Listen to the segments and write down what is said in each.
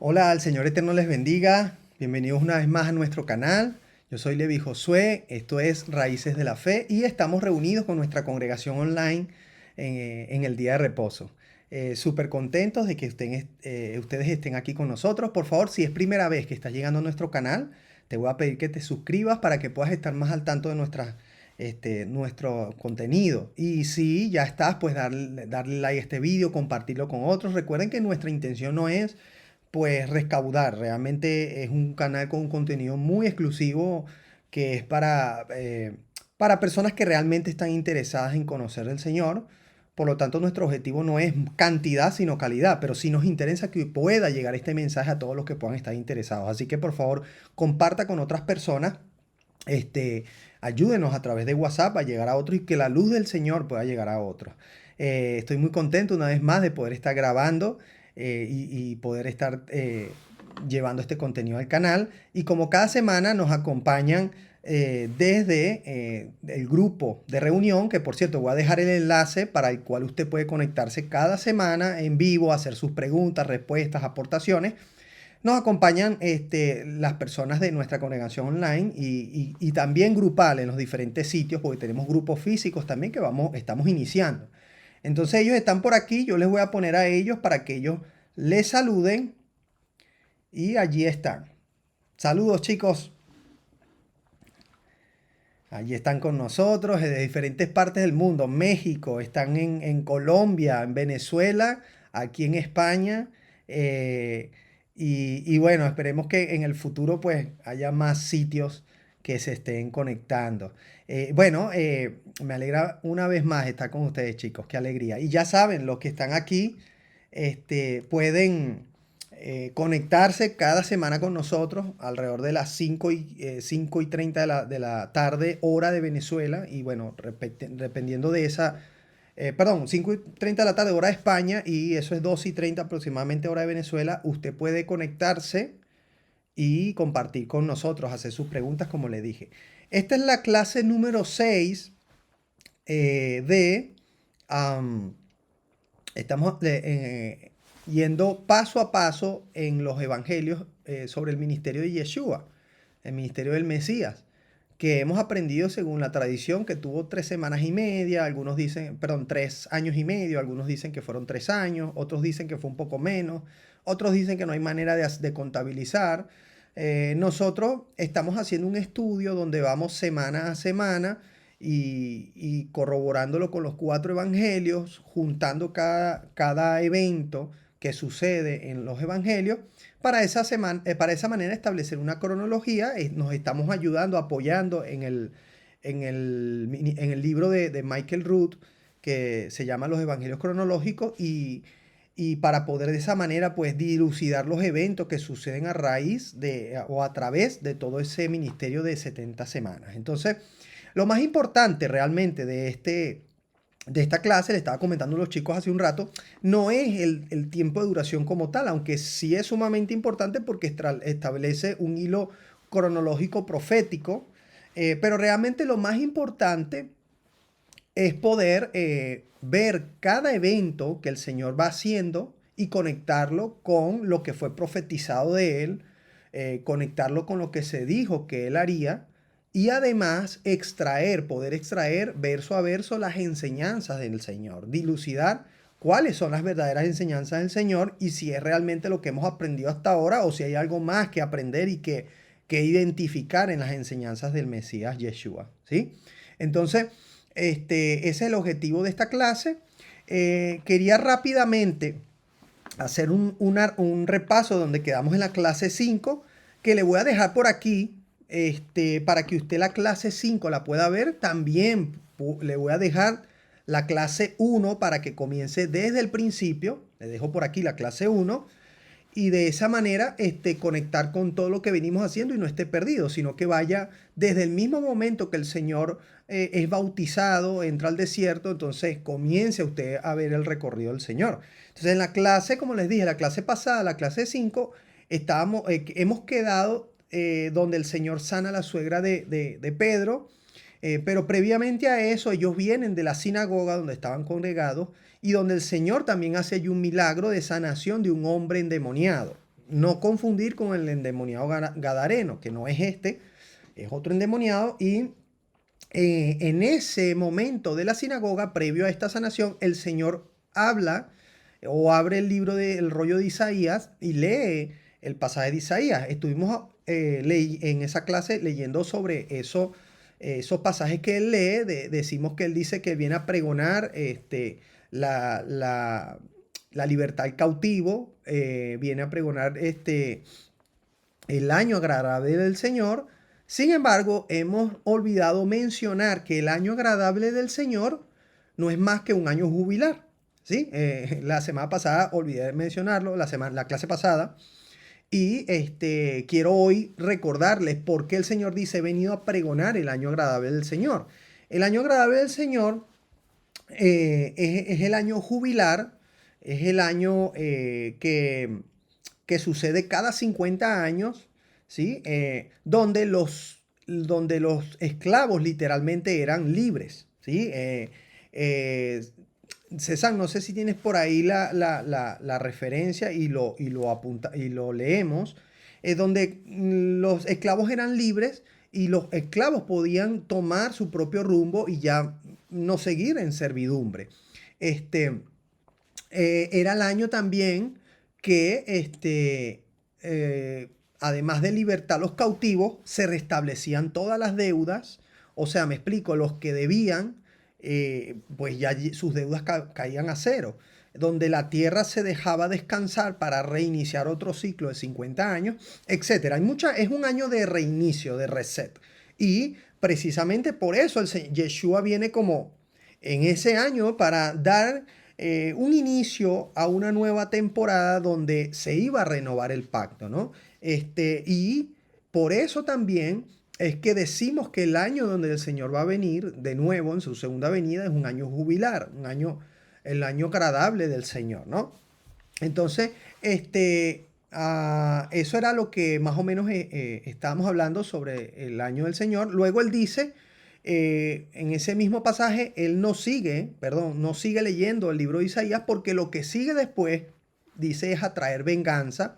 Hola, el Señor Eterno les bendiga. Bienvenidos una vez más a nuestro canal. Yo soy Levi Josué, esto es Raíces de la Fe y estamos reunidos con nuestra congregación online en el día de reposo. Súper contentos de que ustedes estén aquí con nosotros. Por favor, si es primera vez que estás llegando a nuestro canal, te voy a pedir que te suscribas para que puedas estar más al tanto de nuestro contenido. Y si ya estás, pues darle like a este video, compartirlo con otros. Recuerden que nuestra intención no es pues recaudar. Realmente es un canal con un contenido muy exclusivo que es para personas que realmente están interesadas en conocer del Señor. Por lo tanto, nuestro objetivo no es cantidad, sino calidad, pero sí nos interesa que pueda llegar este mensaje a todos los que puedan estar interesados. Así que por favor, comparta con otras personas, este, ayúdenos a través de WhatsApp a llegar a otros y que la luz del Señor pueda llegar a otros. Estoy muy contento una vez más de poder estar grabando y poder estar llevando este contenido al canal. Y como cada semana nos acompañan desde el grupo de reunión, que por cierto voy a dejar el enlace para el cual usted puede conectarse cada semana en vivo, hacer sus preguntas, respuestas, aportaciones. Nos acompañan las personas de nuestra congregación online y también grupal en los diferentes sitios, porque tenemos grupos físicos también que estamos iniciando. Entonces ellos están por aquí, yo les voy a poner a ellos para que ellos les saluden y allí están. Saludos chicos, allí están con nosotros de diferentes partes del mundo. México, están en Colombia, en Venezuela, aquí en España. eh, y bueno, esperemos que en el futuro pues haya más sitios que se estén conectando. Me alegra una vez más estar con ustedes chicos, qué alegría. Y ya saben, los que están aquí pueden conectarse cada semana con nosotros alrededor de las 5:30 de la tarde, hora de Venezuela. Y bueno, dependiendo de esa, perdón, 5:30 de la tarde, hora de España, y eso es 2:30 aproximadamente, hora de Venezuela. Usted puede conectarse y compartir con nosotros, hacer sus preguntas, como le dije. Esta es la clase número 6 de... am, Estamos yendo paso a paso en los evangelios sobre el ministerio de Yeshua, el ministerio del Mesías, que hemos aprendido según la tradición que tuvo 3 semanas y media, algunos dicen, perdón, 3 años y medio, algunos dicen que fueron 3 años, otros dicen que fue un poco menos, otros dicen que no hay manera de contabilizar. Nosotros estamos haciendo un estudio donde vamos semana a semana y corroborándolo con los 4 evangelios, juntando cada evento que sucede en los evangelios, para esa manera establecer una cronología. Nos estamos ayudando, apoyando en el libro de Michael Root, que se llama Los Evangelios Cronológicos, y para poder de esa manera pues dilucidar los eventos que suceden a raíz o a través de todo ese ministerio de 70 semanas. Entonces, lo más importante realmente de esta clase, le estaba comentando a los chicos hace un rato, no es el tiempo de duración como tal, aunque sí es sumamente importante porque establece un hilo cronológico profético, pero realmente lo más importante es poder ver cada evento que el Señor va haciendo y conectarlo con lo que fue profetizado de Él, conectarlo con lo que se dijo que Él haría, y además poder extraer verso a verso las enseñanzas del Señor, dilucidar cuáles son las verdaderas enseñanzas del Señor y si es realmente lo que hemos aprendido hasta ahora o si hay algo más que aprender y que identificar en las enseñanzas del Mesías Yeshua, ¿sí? Entonces, ese es el objetivo de esta clase. Quería rápidamente hacer un repaso donde quedamos en la clase 5, que le voy a dejar por aquí, para que usted la clase 5 la pueda ver. También le voy a dejar la clase 1 para que comience desde el principio. Le dejo por aquí la clase 1 y de esa manera conectar con todo lo que venimos haciendo y no esté perdido, sino que vaya desde el mismo momento que el Señor es bautizado, entra al desierto, entonces comience usted a ver el recorrido del Señor. Entonces en la clase, como les dije, la clase pasada, la clase 5, hemos quedado donde el Señor sana a la suegra de Pedro. Pero previamente a eso, ellos vienen de la sinagoga donde estaban congregados y donde el Señor también hace allí un milagro de sanación de un hombre endemoniado. no confundir con el endemoniado gadareno, que no es este, es otro endemoniado. Y en ese momento de la sinagoga, previo a esta sanación, el Señor habla o abre el libro del rollo de Isaías y lee el pasaje de Isaías. Estuvimos en esa clase leyendo sobre eso, esos pasajes que él lee. Decimos que él dice que viene a pregonar la, la- la libertad al cautivo, viene a pregonar el año agradable del Señor. Sin embargo, hemos olvidado mencionar que el año agradable del Señor no es más que un año jubilar. ¿Sí? La semana pasada olvidé mencionarlo, la clase pasada. Y quiero hoy recordarles por qué el Señor dice: he venido a pregonar el año agradable del Señor. El año agradable del Señor es el año jubilar, es el año que sucede cada 50 años, ¿sí? Donde los esclavos literalmente eran libres, ¿sí? Eh, César, no sé si tienes por ahí la referencia y lo leemos, donde los esclavos eran libres y los esclavos podían tomar su propio rumbo y ya no seguir en servidumbre. Este, Era el año también que, además de libertar a los cautivos, se restablecían todas las deudas. O sea, me explico, los que debían, pues ya sus deudas caían a cero. Donde la tierra se dejaba descansar para reiniciar otro ciclo de 50 años, etcétera. Es un año de reinicio, de reset. Y precisamente por eso Yeshua viene como en ese año para dar un inicio a una nueva temporada donde se iba a renovar el pacto, ¿no? Y por eso también es que decimos que el año donde el Señor va a venir de nuevo en su segunda venida es un año jubilar, el año agradable del Señor, ¿no? Entonces, eso era lo que más o menos estábamos hablando sobre el año del Señor. Luego él dice, en ese mismo pasaje, él no sigue leyendo el libro de Isaías, porque lo que sigue después, dice, es atraer venganza.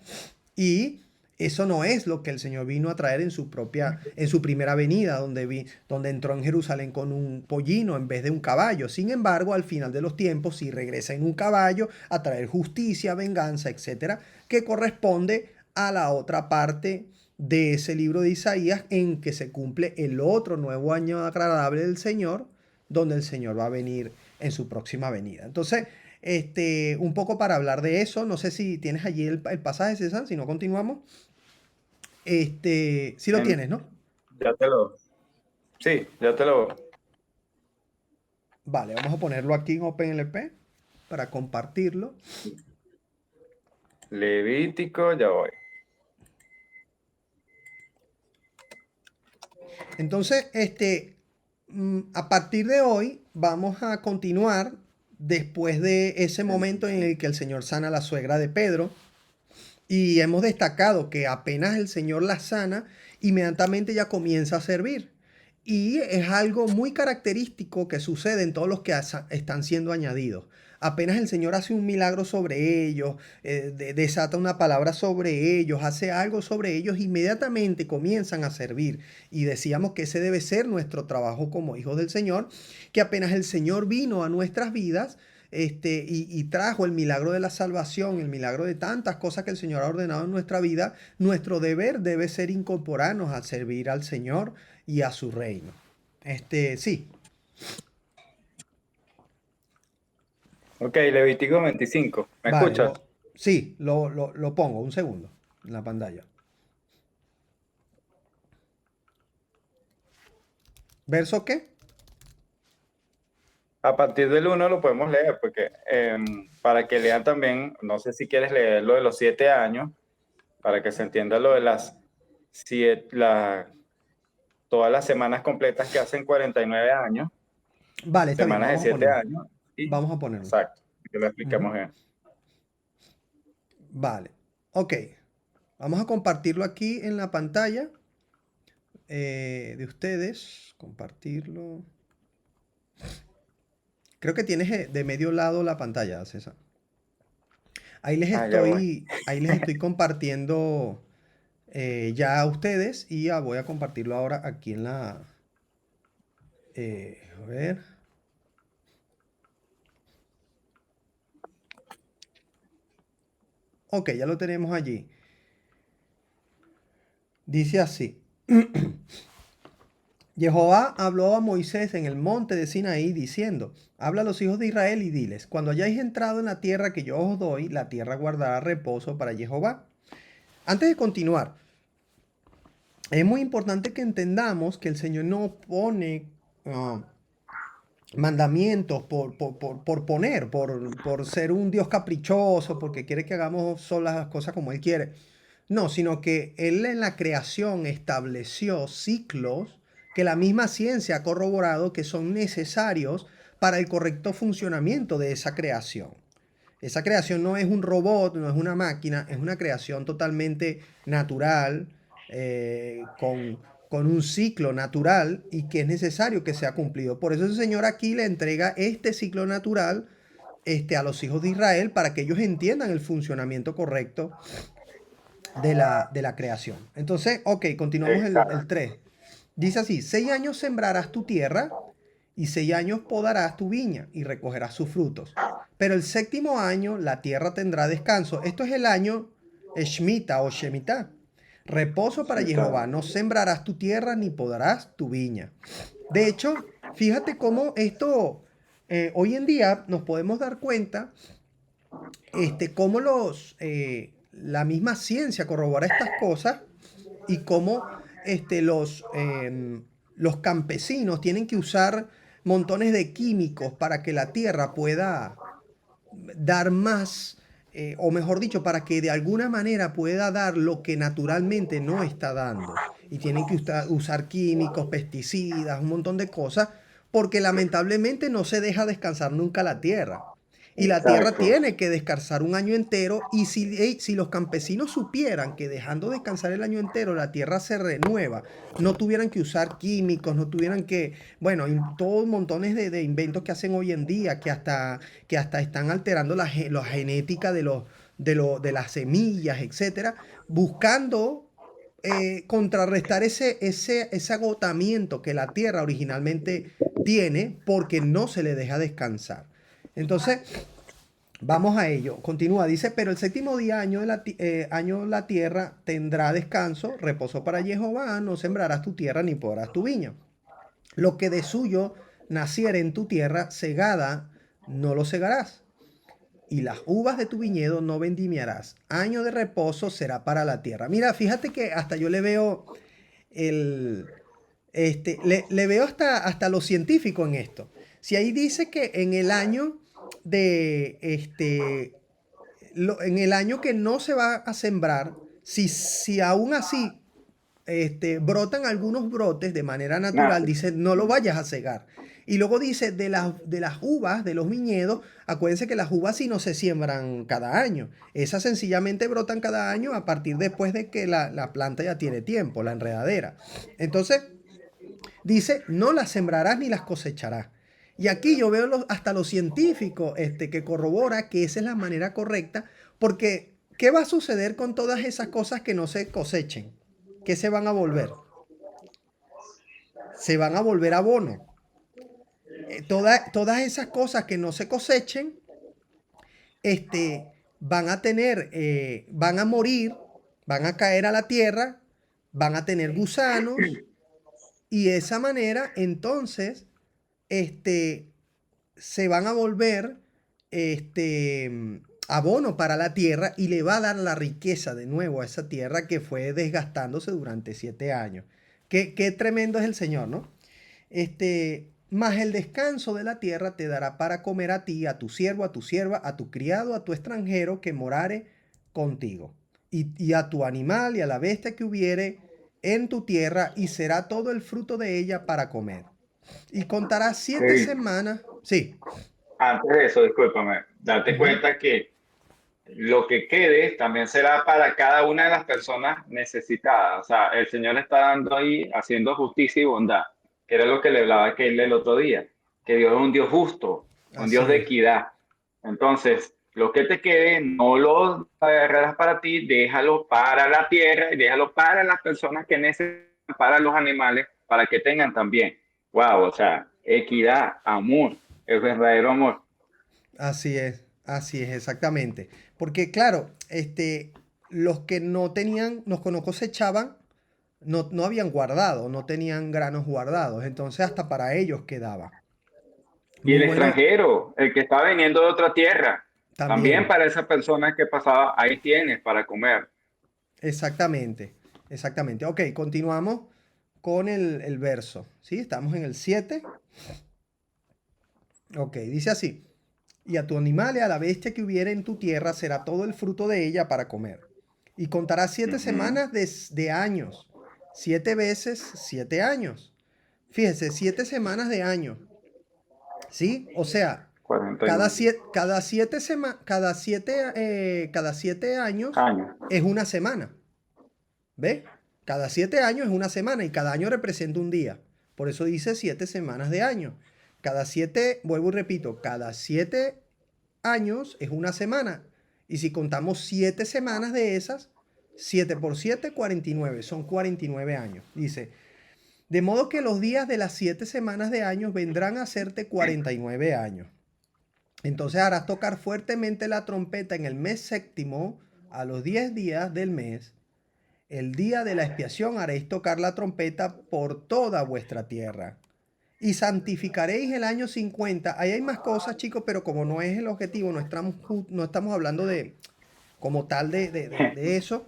Y eso no es lo que el Señor vino a traer en su primera venida, donde entró en Jerusalén con un pollino en vez de un caballo. Sin embargo, al final de los tiempos, sí regresa en un caballo a traer justicia, venganza, etcétera, que corresponde a la otra parte de ese libro de Isaías, en que se cumple el otro nuevo año agradable del Señor, donde el Señor va a venir en su próxima venida. Entonces, un poco para hablar de eso, no sé si tienes allí el pasaje, César, si no continuamos. Sí lo En- tienes, ¿no? ya te lo, sí, ya te lo, Vale, vamos a ponerlo aquí en OpenLP para compartirlo. Levítico, ya voy. Entonces, a partir de hoy vamos a continuar después de ese momento en 25. el que el Señor sana a la suegra de Pedro. Y hemos destacado que apenas el Señor la sana, inmediatamente ya comienza a servir. Y es algo muy característico que sucede en todos los que están siendo añadidos. Apenas el Señor hace un milagro sobre ellos, desata una palabra sobre ellos, hace algo sobre ellos, inmediatamente comienzan a servir. Y decíamos que ese debe ser nuestro trabajo como hijos del Señor, que apenas el Señor vino a nuestras vidas, y trajo el milagro de la salvación, el milagro de tantas cosas que el Señor ha ordenado en nuestra vida, nuestro deber debe ser incorporarnos a servir al Señor y a su reino. Sí, Ok, Levítico 25. ¿Me vale, escuchas? sí, lo pongo, un segundo, en la pantalla. ¿Verso qué? A partir del 1 lo podemos leer, porque para que lean también, no sé si quieres leer lo de los 7 años, para que se entienda lo de las todas las semanas completas que hacen 49 años, Vale, está bien, semanas de 7 años, y vamos a ponerlo. exacto, que lo Ujú. expliquemos bien. Vale, ok, vamos a compartirlo aquí en la pantalla de ustedes, compartirlo. Creo que tienes de medio lado la pantalla, César. Ah, ya voy. Ahí les estoy compartiendo ya a ustedes y ya voy a compartirlo ahora aquí en la... a ver. Ok, ya lo tenemos allí. Dice así. Jehová habló a Moisés en el monte de Sinaí diciendo, habla a los hijos de Israel y diles, cuando hayáis entrado en la tierra que yo os doy, la tierra guardará reposo para Jehová. Antes de continuar, es muy importante que entendamos que el Señor no pone mandamientos por poner, por ser un Dios caprichoso, porque quiere que hagamos solo las cosas como Él quiere. No, sino que Él en la creación estableció ciclos que la misma ciencia ha corroborado que son necesarios para el correcto funcionamiento de esa creación. Esa creación no es un robot, no es una máquina, es una creación totalmente natural, con un ciclo natural y que es necesario que sea cumplido. Por eso el Señor aquí le entrega este ciclo natural a los hijos de Israel para que ellos entiendan el funcionamiento correcto de la creación. Entonces, ok, continuamos el Exacto. 3. Dice así, 6 años sembrarás tu tierra y 6 años podarás tu viña y recogerás sus frutos. Pero el séptimo año la tierra tendrá descanso. Esto es el año Shemitah o Shemitah. Reposo para Jehová. No sembrarás tu tierra ni podarás tu viña. De hecho, fíjate cómo esto, hoy en día nos podemos dar cuenta, cómo la misma ciencia corrobora estas cosas y cómo los campesinos tienen que usar montones de químicos para que la tierra pueda dar más, o mejor dicho, para que de alguna manera pueda dar lo que naturalmente no está dando. Y tienen que usar químicos, pesticidas, un montón de cosas, porque lamentablemente no se deja descansar nunca la tierra. Y la tierra Exacto. tiene que descansar un año entero. Y si los campesinos supieran que dejando descansar el año entero la tierra se renueva, no tuvieran que usar químicos, no tuvieran que, bueno, todos montones de inventos que hacen hoy en día, que hasta están alterando la genética de las semillas, etcétera, buscando contrarrestar ese agotamiento que la tierra originalmente tiene porque no se le deja descansar. Entonces, vamos a ello. Continúa, dice, pero el séptimo día, año la tierra tendrá descanso, reposo para Jehová, no sembrarás tu tierra ni podrás tu viña. Lo que de suyo naciere en tu tierra, segada, no lo segarás. Y las uvas de tu viñedo no vendimiarás. Año de reposo será para la tierra. Mira, fíjate que hasta yo le veo el, le veo hasta lo científico en esto. Si ahí dice que en el año de, en el año que no se va a sembrar, si aún así brotan algunos brotes de manera natural, Nace. dice, no lo vayas a cegar. Y luego dice, de las uvas, de los viñedos, acuérdense que las uvas sí no se siembran cada año. Esas sencillamente brotan cada año a partir después de que la planta ya tiene tiempo, la enredadera. Entonces, dice, no las sembrarás ni las cosecharás. Y aquí yo veo hasta los científicos que corrobora que esa es la manera correcta, porque ¿qué va a suceder con todas esas cosas que no se cosechen? ¿Qué se van a volver? Se van a volver abono. Todas esas cosas que no se cosechen, van a tener, van a morir, van a caer a la tierra, van a tener gusanos, y de esa manera, entonces, este, se van a volver abono para la tierra y le va a dar la riqueza de nuevo a esa tierra que fue desgastándose durante 7 años. Qué tremendo es el Señor, ¿no? Más el descanso de la tierra te dará para comer a ti, a tu siervo, a tu sierva, a tu criado, a tu extranjero que morare contigo, y a tu animal y a la bestia que hubiere en tu tierra, y será todo el fruto de ella para comer. Y contarás siete Sí. semanas. Sí. Antes de eso, discúlpame, date Ujú. cuenta que lo que quede también será para cada una de las personas necesitadas. O sea, el Señor está dando ahí, haciendo justicia y bondad, que era lo que le hablaba a Keila el otro día, que Dios es un Dios justo, un Dios Así de es. equidad. Entonces, Lo que te quede, no lo agarrarás para ti, déjalo para la tierra y déjalo para las personas que necesitan, para los animales, para que tengan también. Wow, o sea, equidad, amor, el verdadero amor. así es, exactamente. Porque claro, los que no tenían, los que no cosechaban, no habían guardado, no tenían granos guardados, entonces hasta para ellos quedaba. Y Muy el bueno extranjero, el que está viniendo de otra tierra, también también, para esa persona que pasaba, ahí tienes para comer. exactamente, exactamente. Ok, continuamos con el verso, ¿sí? Estamos en el 7. Ok, dice así. Y a tu animal y a la bestia que hubiere en tu tierra será todo el fruto de ella para comer. Y contarás 7 semanas de años, 7 veces 7 años. Fíjese, 7 semanas de año, ¿sí? O sea, cada 49 siete, cada 7 años años. es una semana, ¿ves? Cada 7 años es una semana y cada año representa un día. Por eso dice 7 semanas de año. Cada siete, vuelvo y repito, cada 7 años es una semana. Y si contamos 7 semanas de esas, 7 por 7, 49. Son 49 años. Dice, de modo que los días de las 7 semanas de años vendrán a hacerte 49 años. Entonces harás tocar fuertemente la trompeta en el mes séptimo, a los 10 días del mes. El día de la expiación haréis tocar la trompeta por toda vuestra tierra. Y santificaréis el año 50. Ahí hay más cosas, chicos, pero como no es el objetivo, no estamos hablando de como tal de eso.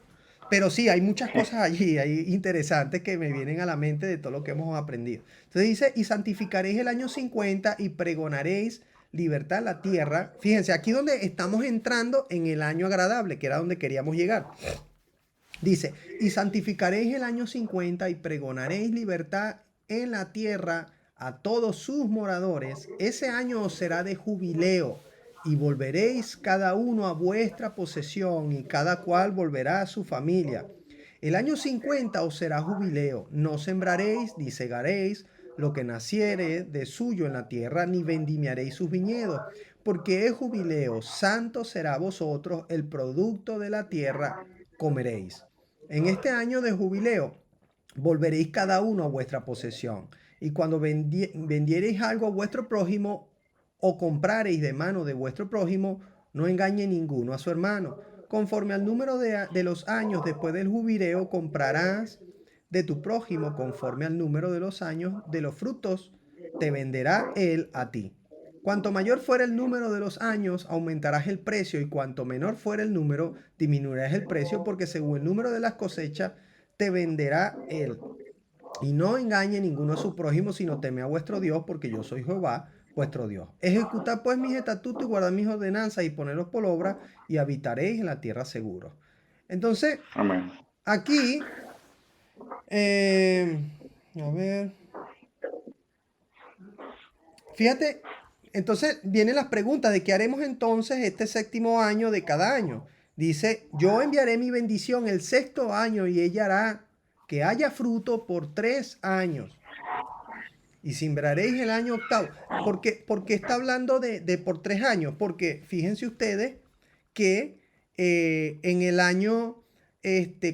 Pero sí, hay muchas cosas allí, hay interesantes que me vienen a la mente de todo lo que hemos aprendido. Entonces dice, y santificaréis el año 50 y pregonaréis libertad en la tierra. Fíjense, aquí donde estamos entrando en el año agradable, que era donde queríamos llegar. Dice, y santificaréis el año 50 y pregonaréis libertad en la tierra a todos sus moradores. Ese año os será de jubileo y volveréis cada uno a vuestra posesión y cada cual volverá a su familia. El año 50 os será jubileo. No sembraréis ni segaréis lo que naciere de suyo en la tierra, ni vendimiaréis sus viñedos, porque es jubileo. Santo será a vosotros el producto de la tierra, comeréis. En este año de jubileo volveréis cada uno a vuestra posesión. Y cuando vendiereis algo a vuestro prójimo o comprareis de mano de vuestro prójimo, no engañe ninguno a su hermano. Conforme al número de los años después del jubileo, comprarás de tu prójimo conforme al número de los años de los frutos, te venderá él a ti. Cuanto mayor fuera el número de los años, aumentarás el precio, y cuanto menor fuera el número, disminuirás el precio, porque según el número de las cosechas, te venderá él. Y no engañe ninguno a su prójimo, sino teme a vuestro Dios, porque yo soy Jehová, vuestro Dios. Ejecutad pues mis estatutos y guardad mis ordenanzas y ponedlos por obra, y habitaréis en la tierra seguro. Entonces, Amén. aquí, eh, a ver, fíjate, entonces vienen las preguntas de qué haremos entonces este séptimo año de cada año. Dice, yo enviaré mi bendición el sexto año y ella hará que haya fruto por 3 años. Y sembraréis el año octavo. ¿Por qué está hablando de por 3 años? Porque fíjense ustedes que en el año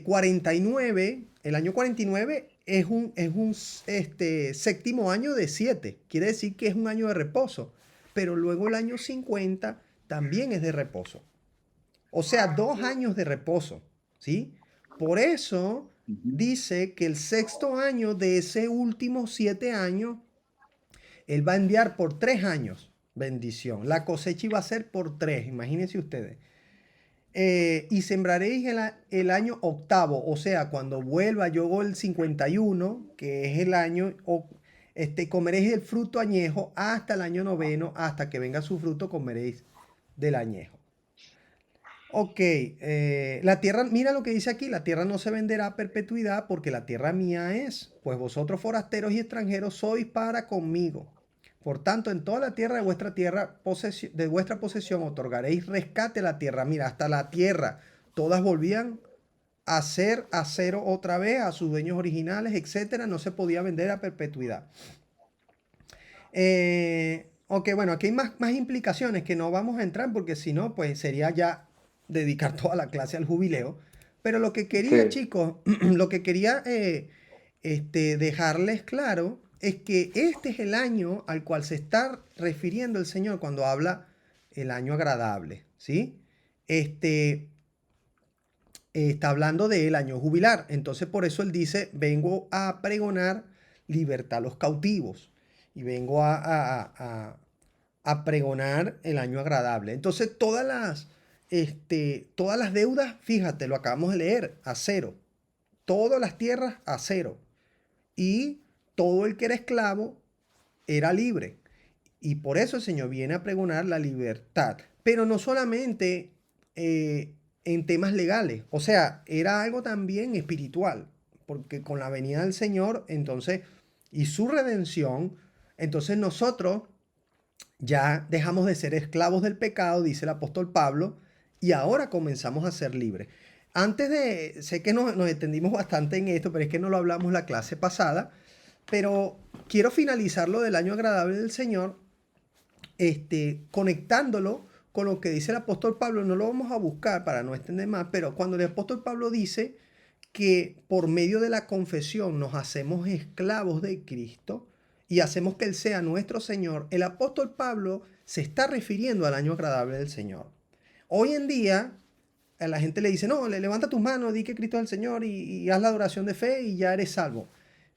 49, el año 49 es un séptimo año de 7. Quiere decir que es un año de reposo. Pero luego el año 50 también es de reposo. O sea, 2 años de reposo. ¿Sí? Por eso dice que el sexto año de ese último 7 años él va a enviar por 3 años bendición. La cosecha iba a ser por 3, imagínense ustedes. Y sembraréis el año octavo, o sea, cuando vuelva yo el 51, que es el año, comeréis el fruto añejo hasta el año noveno, hasta que venga su fruto comeréis del añejo. Ok, la tierra, mira lo que dice aquí, la tierra no se venderá a perpetuidad porque la tierra mía es, pues vosotros forasteros y extranjeros sois para conmigo. Por tanto, en toda la tierra de vuestra tierra, de vuestra posesión, otorgaréis rescate a la tierra. Mira, hasta la tierra, todas volvían a ser a cero otra vez, a sus dueños originales, etcétera. No se podía vender a perpetuidad. ok, bueno, aquí hay más implicaciones que no vamos a entrar porque si no, pues sería ya dedicar toda la clase al jubileo. Pero lo que quería, Sí, chicos, lo que quería dejarles claro es que este es el año al cual se está refiriendo el Señor cuando habla el año agradable, ¿sí? Este, está hablando del año jubilar. Entonces por eso él dice, vengo a pregonar libertad a los cautivos y vengo a pregonar el año agradable. Entonces todas las deudas, fíjate, lo acabamos de leer, a cero. Todas las tierras a cero. Y todo el que era esclavo era libre. Y por eso el Señor viene a pregonar la libertad. Pero no solamente en temas legales, o sea, era algo también espiritual, porque con la venida del Señor, entonces, y su redención, entonces nosotros ya dejamos de ser esclavos del pecado, dice el apóstol Pablo, y ahora comenzamos a ser libres. Sé que nos extendimos bastante en esto, pero es que no lo hablamos la clase pasada, pero quiero finalizar lo del año agradable del Señor conectándolo con lo que dice el apóstol Pablo. No lo vamos a buscar para no extender más, pero cuando el apóstol Pablo dice que por medio de la confesión nos hacemos esclavos de Cristo y hacemos que Él sea nuestro Señor, el apóstol Pablo se está refiriendo al año agradable del Señor. Hoy en día, a la gente le dice, no, levanta tus manos, di que Cristo es el Señor y haz la adoración de fe y ya eres salvo.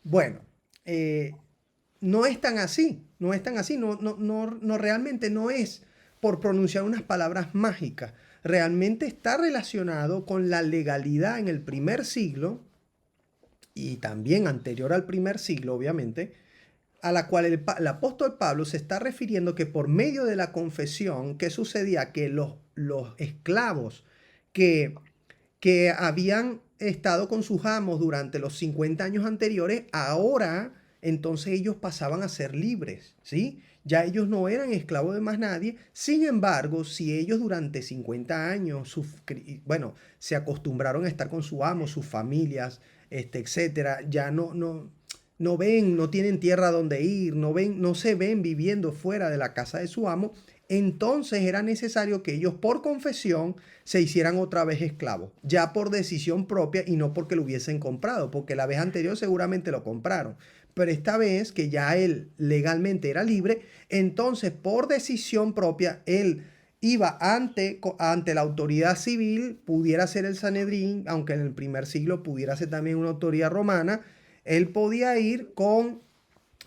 Bueno, no es tan así, no es tan así, no realmente no es por pronunciar unas palabras mágicas, realmente está relacionado con la legalidad en el primer siglo y también anterior al primer siglo, obviamente, a la cual el apóstol Pablo se está refiriendo que por medio de la confesión, ¿qué sucedía? Que los esclavos que, que habían estado con sus amos durante los 50 años anteriores, ahora entonces ellos pasaban a ser libres, ¿sí? Ya ellos no eran esclavos de más nadie. Sin embargo, si ellos durante 50 años, bueno, se acostumbraron a estar con su amo, sus familias, etcétera, ya no ven, no tienen tierra donde ir, no se ven viviendo fuera de la casa de su amo, entonces era necesario que ellos por confesión se hicieran otra vez esclavos, ya por decisión propia y no porque lo hubiesen comprado, porque la vez anterior seguramente lo compraron. Pero esta vez que ya él legalmente era libre, entonces por decisión propia él iba ante la autoridad civil, pudiera ser el Sanedrín, aunque en el primer siglo pudiera ser también una autoridad romana, él podía ir con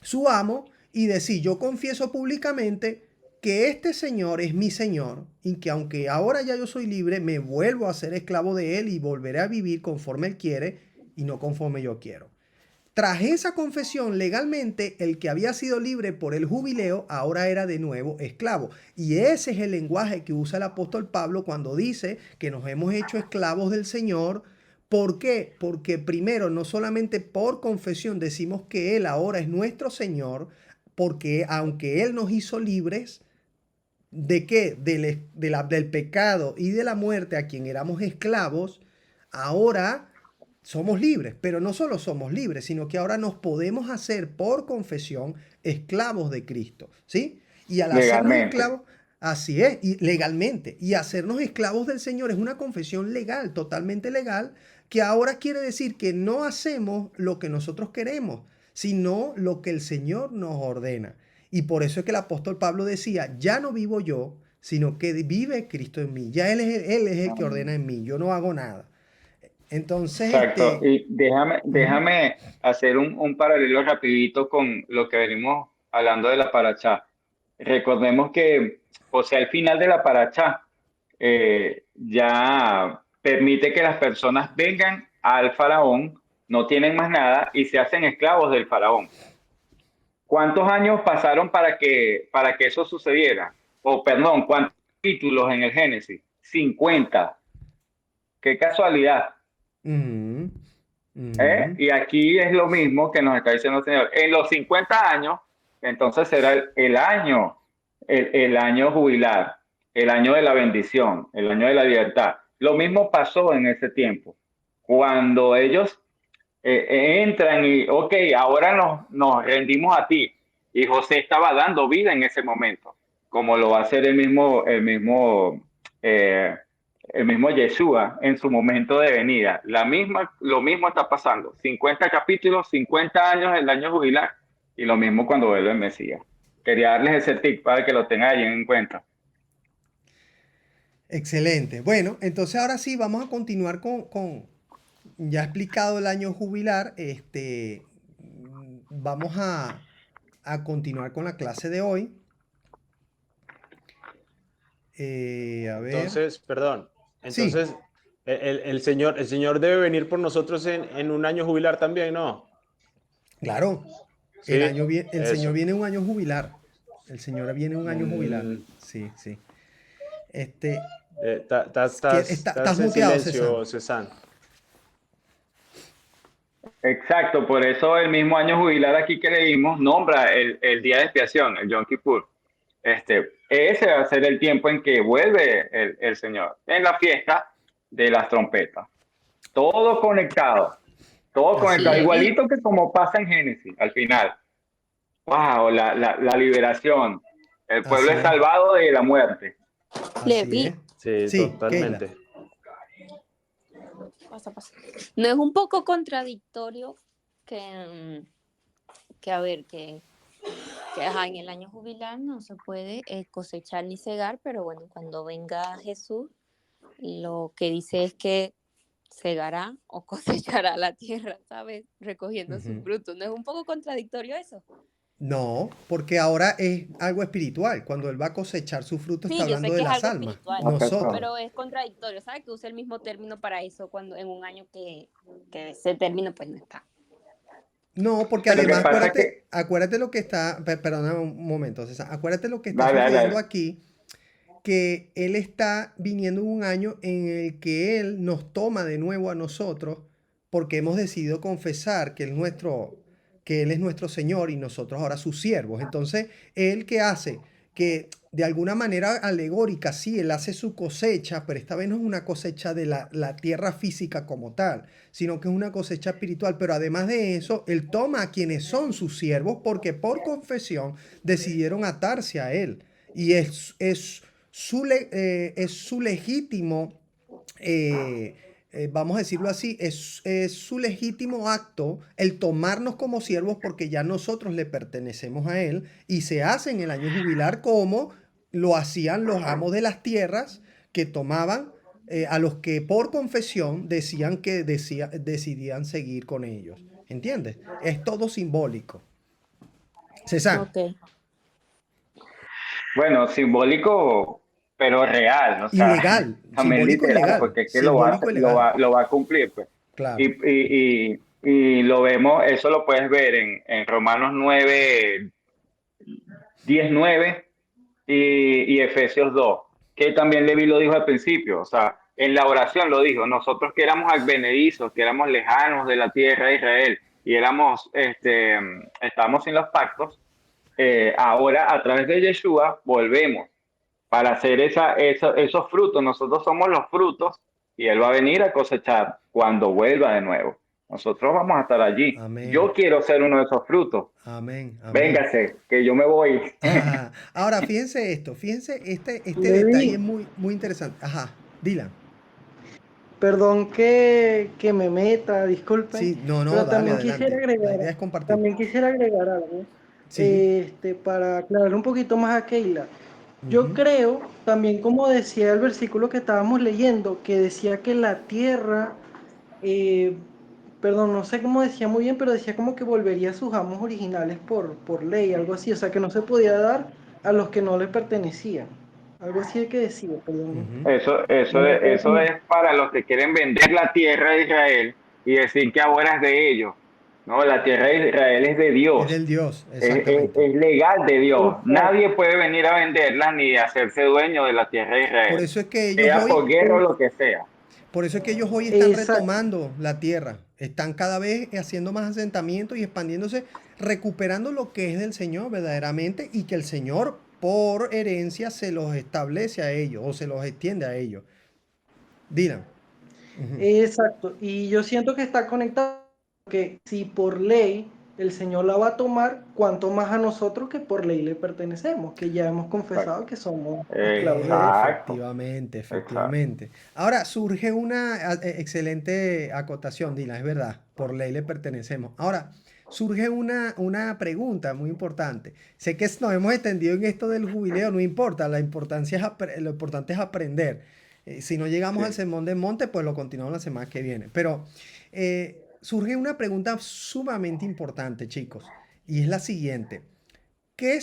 su amo y decir, yo confieso públicamente que este señor es mi señor y que aunque ahora ya yo soy libre, me vuelvo a ser esclavo de él y volveré a vivir conforme él quiere y no conforme yo quiero. Tras esa confesión, legalmente, el que había sido libre por el jubileo ahora era de nuevo esclavo. Y ese es el lenguaje que usa el apóstol Pablo cuando dice que nos hemos hecho esclavos del Señor. ¿Por qué? Porque primero, no solamente por confesión decimos que Él ahora es nuestro Señor, porque aunque Él nos hizo libres, ¿de qué? Del pecado y de la muerte a quien éramos esclavos, ahora somos libres, pero no solo somos libres, sino que ahora nos podemos hacer por confesión esclavos de Cristo, ¿sí? Y al hacernos legalmente. esclavos, así es, y legalmente, y hacernos esclavos del Señor es una confesión legal, totalmente legal, que ahora quiere decir que no hacemos lo que nosotros queremos, sino lo que el Señor nos ordena. Y por eso es que el apóstol Pablo decía, ya no vivo yo, sino que vive Cristo en mí. Ya Él es el que ordena en mí, yo no hago nada. Entonces, Exacto. Y ujú, déjame hacer un paralelo rapidito con lo que venimos hablando de la paracha. Recordemos que, o sea, al final de la paracha ya permite que las personas vengan al faraón, no tienen más nada y se hacen esclavos del faraón. ¿Cuántos años pasaron para que eso sucediera? O perdón, ¿cuántos títulos en el Génesis? 50. Qué casualidad. ujú, ujú, Y aquí es lo mismo que nos está diciendo el Señor. En los 50 años, entonces será el año, el año jubilar, el año de la bendición, el año de la libertad. Lo mismo pasó en ese tiempo. Cuando ellos entran y, ok, ahora nos rendimos a ti. Y José estaba dando vida en ese momento, como lo va a hacer el mismo Yeshua en su momento de venida. Lo mismo está pasando. 50 capítulos, 50 años, el año jubilar, y lo mismo cuando vuelve el Mesías. Quería darles ese tip para que lo tengan ahí en cuenta. Excelente. Bueno, entonces ahora sí, vamos a continuar ya explicado el año jubilar, vamos a continuar con la clase de hoy. A ver. Entonces, perdón, Sí, entonces el señor debe venir por nosotros en un año jubilar también, ¿no? claro. Sí, El Señor eso. viene un año jubilar. El Señor viene un año jubilar. Mm, Sí, sí. Este, estás estás en muteado, César. silencio, César. Exacto, por eso el mismo año jubilar aquí que leímos nombra el día de expiación, el Yom Kippur. Ese va a ser el tiempo en que vuelve el Señor, en la fiesta de las trompetas. Todo conectado, todo Así conectado, es. igualito que como pasa en Génesis, al final. ¡Wow! La liberación. El pueblo Así es es. salvado de la muerte. Así Levi, es. Sí, Sí, Keila. totalmente. pasa. ¿No es un poco contradictorio que a ver, que ajá, en el año jubilar no se puede cosechar ni cegar, pero bueno, cuando venga Jesús, lo que dice es que segará o cosechará la tierra, ¿sabes? Recogiendo sus Ujú. frutos. ¿No es un poco contradictorio eso? No, porque ahora es algo espiritual. Cuando Él va a cosechar su fruto, está Sí, yo sé hablando de que es las algo almas, espiritual, nosotros. pero es contradictorio, ¿sabes? Que use el mismo término para eso cuando en un año que ese término pues no está. No, porque Lo que además pasa es que, acuérdate lo que está, perdona un momento, César, acuérdate lo que está dale, dale, sucediendo dale. aquí, que Él está viniendo en un año en el que Él nos toma de nuevo a nosotros porque hemos decidido confesar que Él es nuestro Señor y nosotros ahora sus siervos. Entonces, ¿Él qué hace? Que de alguna manera alegórica, sí, Él hace su cosecha, pero esta vez no es una cosecha de la tierra física como tal, sino que es una cosecha espiritual. Pero además de eso, Él toma a quienes son sus siervos porque por confesión decidieron atarse a Él. Y es su legítimo, vamos a decirlo así, es su legítimo acto el tomarnos como siervos porque ya nosotros le pertenecemos a Él y se hace en el año jubilar como lo hacían los amos de las tierras que tomaban a los que por confesión decían que decidían seguir con ellos. ¿Entiendes? Es todo simbólico. César, Ok. Bueno, simbólico, pero real, o sea, ilegal, también simbólico y literal, legal, porque es que simbólico y legal, lo va a cumplir, pues. claro. Y lo vemos, eso lo puedes ver en Romanos 9, 10:9 y Efesios 2, que también Levi lo dijo al principio, o sea, en la oración lo dijo, nosotros que éramos advenedizos, que éramos lejanos de la tierra de Israel y estábamos sin los pactos, ahora a través de Yeshua volvemos para hacer esos frutos. Nosotros somos los frutos y Él va a venir a cosechar cuando vuelva de nuevo. Nosotros vamos a estar allí. Amén, Yo quiero ser uno de esos frutos. amén, amén. Véngase, que yo me voy. Ajá. Ahora, fíjense esto, fíjense este detalle Levi, muy interesante. Ajá, Dylan. perdón que me meta, disculpen, Sí, no, no, pero dale, adelante. La idea es compartir. también quisiera agregar algo, Sí. para aclarar un poquito más a Keila. Yo Ujú, creo, también como decía el versículo que estábamos leyendo, que decía que la tierra, eh, perdón, no sé cómo decía muy bien, pero decía como que volvería a sus amos originales por ley, algo así, o sea que no se podía dar a los que no le pertenecían. Algo así es que decía, perdón. ujú. Eso es para los que quieren vender la tierra de Israel y decir que ahora es de ellos. No, la tierra de Israel es de Es Dios. del Dios, exactamente. Es legal de Dios. Exacto. Nadie puede venir a venderla ni hacerse dueño de la tierra de Por Israel, eso es que ellos sea por hoy, guerra o lo que sea. por eso es que ellos hoy están Exacto. retomando la tierra. Están cada vez haciendo más asentamientos y expandiéndose, recuperando lo que es del Señor verdaderamente y que el Señor por herencia se los establece a ellos o se los extiende a ellos. Dylan. Ujú, Exacto, y yo siento que está conectado, que si por ley el Señor la va a tomar, cuanto más a nosotros que por ley le pertenecemos, que ya hemos confesado que somos esclavos de Él. Exacto, Efectivamente, exacto. efectivamente. Ahora surge una excelente acotación, Dylan, es verdad, por ley le pertenecemos. Ahora, surge una pregunta muy importante. Sé que nos hemos extendido en esto del jubileo, no importa, lo importante es aprender. Si no llegamos al Sí. sermón de monte, pues lo continuamos la semana que viene. Pero surge una pregunta sumamente importante, chicos, y es la siguiente. ¿Qué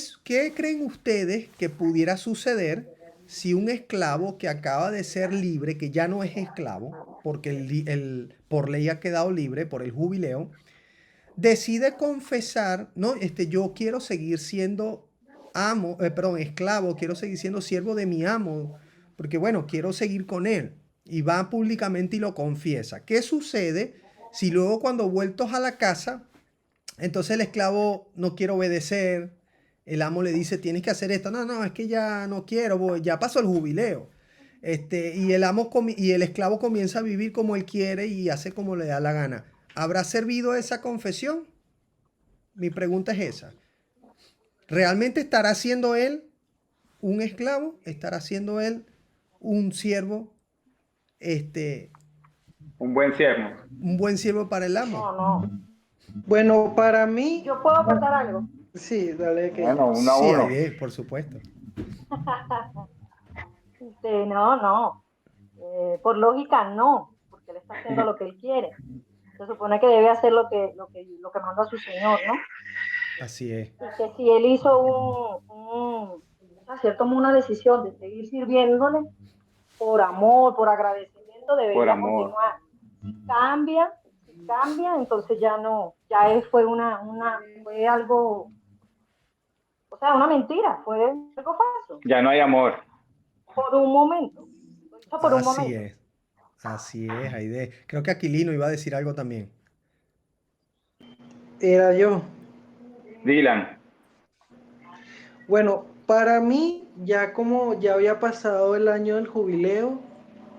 creen ustedes que pudiera suceder si un esclavo que acaba de ser libre, que ya no es esclavo, porque por ley ha quedado libre por el jubileo, decide confesar, no, yo quiero seguir siendo esclavo, quiero seguir siendo siervo de mi amo, porque bueno, quiero seguir con él, y va públicamente y lo confiesa? ¿Qué sucede si luego cuando vueltos a la casa, entonces el esclavo no quiere obedecer, el amo le dice, tienes que hacer esto, no, no, es que ya no quiero, ya pasó el jubileo? Y el esclavo comienza a vivir como él quiere y hace como le da la gana. ¿Habrá servido esa confesión? Mi pregunta es esa. ¿Realmente estará siendo él un esclavo? ¿Estará siendo él un siervo, este, Un buen siervo. un buen siervo para el amo? No, no. Bueno, para mí, Yo puedo aportar algo. sí, dale que... Bueno, 1 a Sí, 1. Aide, por supuesto. No, no. Por lógica, no, porque él está haciendo lo que él quiere. Se supone que debe hacer lo que manda su Señor, ¿no? Así es. Y que si él hizo tomó una decisión de seguir sirviéndole por amor, por agradecimiento, Por debería amor. continuar. Si cambia, entonces ya no, fue algo, o sea, una mentira, fue algo falso, Ya no hay amor. por un momento, lo hizo por un Así momento. es. Así es, Aide. Creo que Aquilino iba a decir algo también. Era yo. Dylan. Bueno, para mí, ya como ya había pasado el año del jubileo,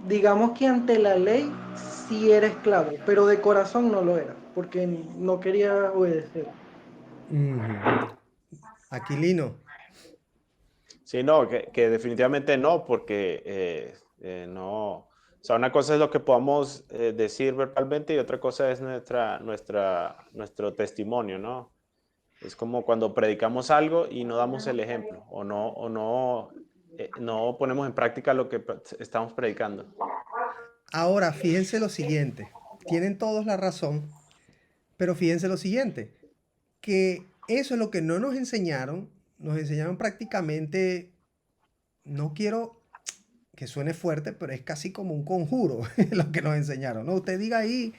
digamos que ante la ley sí era esclavo, pero de corazón no lo era, porque no quería obedecer. Ujú. Aquilino. Sí, no, que definitivamente no, porque no, o sea, una cosa es lo que podamos decir verbalmente y otra cosa es nuestro testimonio, ¿no? Es como cuando predicamos algo y no damos el ejemplo no ponemos en práctica lo que estamos predicando. Ahora, fíjense lo siguiente. Tienen todos la razón, pero fíjense lo siguiente. Que eso es lo que no nos enseñaron. Nos enseñaron prácticamente, no quiero que suene fuerte, pero es casi como un conjuro lo que nos enseñaron, ¿no? Usted diga ahí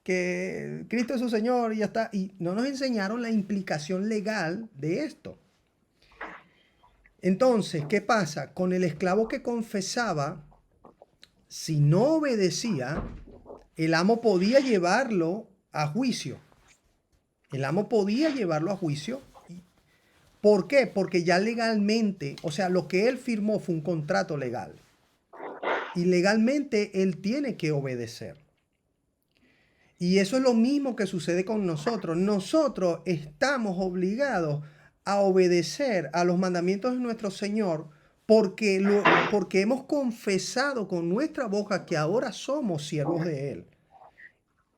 que Cristo es su Señor y ya está. Y no nos enseñaron la implicación legal de esto. Entonces, ¿qué pasa? Con el esclavo que confesaba, si no obedecía, el amo podía llevarlo a juicio. El amo podía llevarlo a juicio. ¿Por qué? Porque ya legalmente, o sea, lo que él firmó fue un contrato legal. Y legalmente él tiene que obedecer. Y eso es lo mismo que sucede con nosotros. Nosotros estamos obligados a obedecer a los mandamientos de nuestro Señor porque hemos confesado con nuestra boca que ahora somos siervos de Él.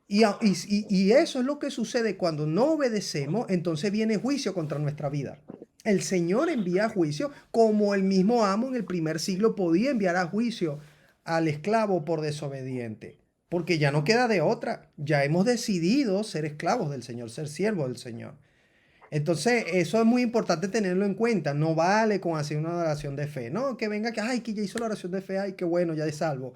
Y eso es lo que sucede cuando no obedecemos, entonces viene juicio contra nuestra vida. El Señor envía juicio como el mismo amo en el primer siglo podía enviar a juicio al esclavo por desobediente. Porque ya no queda de otra. Ya hemos decidido ser esclavos del Señor, ser siervos del Señor. Entonces, eso es muy importante tenerlo en cuenta. No vale con hacer una oración de fe. No, que venga que, ay, que ya hizo la oración de fe, ay, qué bueno, ya es salvo.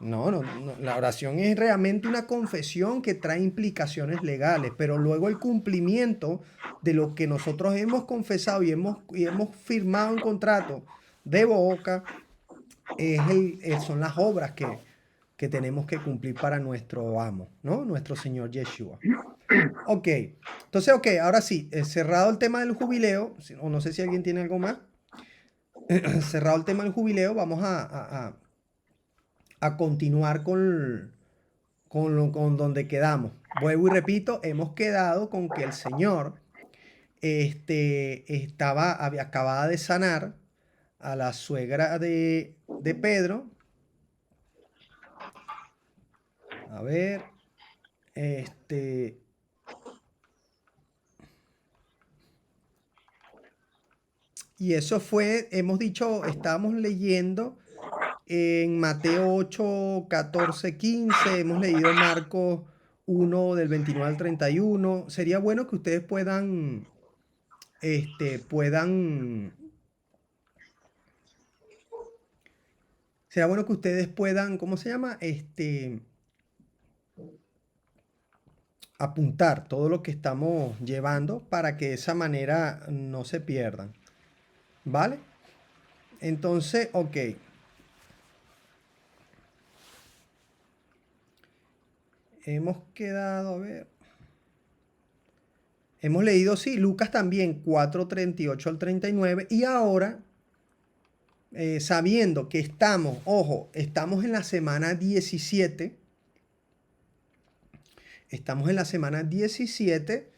No, no, no. La oración es realmente una confesión que trae implicaciones legales, pero luego el cumplimiento de lo que nosotros hemos confesado y hemos firmado un contrato de boca son las obras que tenemos que cumplir para nuestro amo, ¿no? Nuestro Señor Yeshua. Ok, entonces, ok, ahora sí, cerrado el tema del jubileo, o no sé si alguien tiene algo más, cerrado el tema del jubileo, vamos a continuar con donde quedamos. Vuelvo y repito, hemos quedado con que el Señor acababa de sanar a la suegra de Pedro. A ver, y eso fue, hemos dicho, estábamos leyendo en Mateo 8, 14, 15, hemos leído Marcos 1 del 29 al 31. Sería bueno que ustedes sería bueno que ustedes puedan, ¿cómo se llama? Apuntar todo lo que estamos llevando para que de esa manera no se pierdan. ¿Vale? Entonces, ok. Hemos quedado, a ver. Hemos leído, sí, Lucas también 4, 38 al 39. Y ahora, sabiendo que estamos, ojo, estamos en la semana 17. Estamos en la semana 17.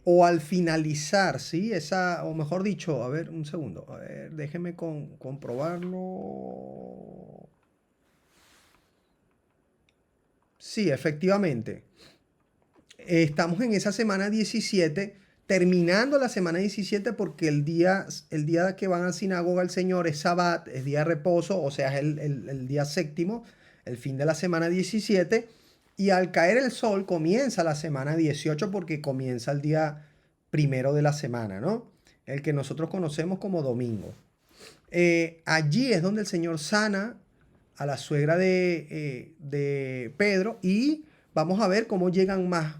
O al finalizar, ¿sí? O mejor dicho, a ver, un segundo. A ver, déjenme comprobarlo. Sí, efectivamente. Estamos en esa semana 17, terminando la semana 17 porque el día que van a la sinagoga el Señor es Sabbat, es día de reposo, o sea, es el día séptimo, el fin de la semana 17. Y al caer el sol comienza la semana 18 porque comienza el día primero de la semana, ¿no? El que nosotros conocemos como domingo. Allí es donde el Señor sana a la suegra de Pedro y vamos a ver cómo llegan más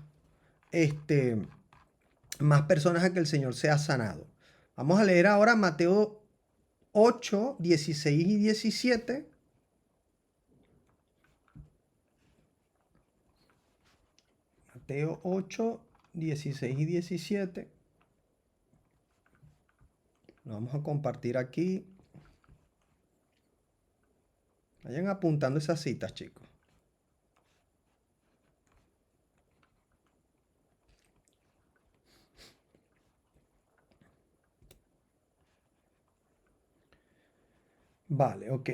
personas a que el Señor sea sanado. Vamos a leer ahora Mateo 8, 16 y 17. Mateo 8, 16 y 17. Lo vamos a compartir aquí. Vayan apuntando esas citas, chicos. Vale, ok.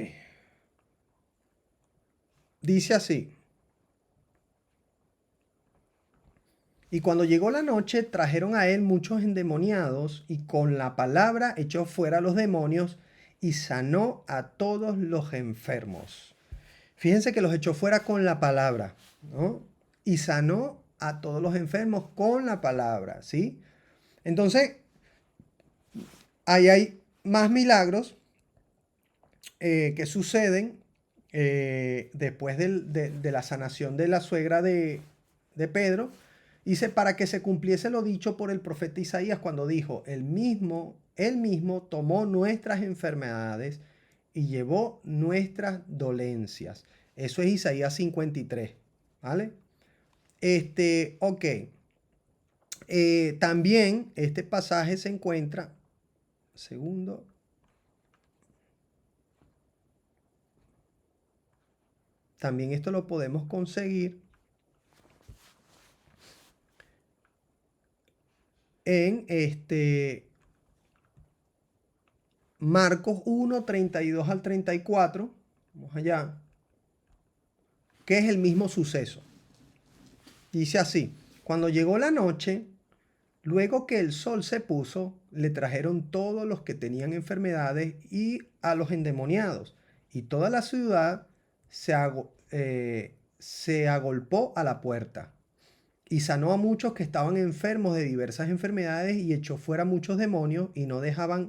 Dice así. Y cuando llegó la noche, trajeron a él muchos endemoniados, y con la palabra echó fuera a los demonios y sanó a todos los enfermos. Fíjense que los echó fuera con la palabra, ¿no? Y sanó a todos los enfermos con la palabra, ¿sí? Entonces, ahí hay más milagros que suceden después de la sanación de la suegra de Pedro. Dice, para que se cumpliese lo dicho por el profeta Isaías cuando dijo, él mismo tomó nuestras enfermedades y llevó nuestras dolencias. Eso es Isaías 53, ¿vale? Ok. También este pasaje se encuentra, segundo, también esto lo podemos conseguir en Marcos 1, 32 al 34. Vamos allá. Que es el mismo suceso. Dice así: cuando llegó la noche, luego que el sol se puso, le trajeron todos los que tenían enfermedades y a los endemoniados. Y toda la ciudad se agolpó a la puerta. Y sanó a muchos que estaban enfermos de diversas enfermedades y echó fuera muchos demonios y no dejaba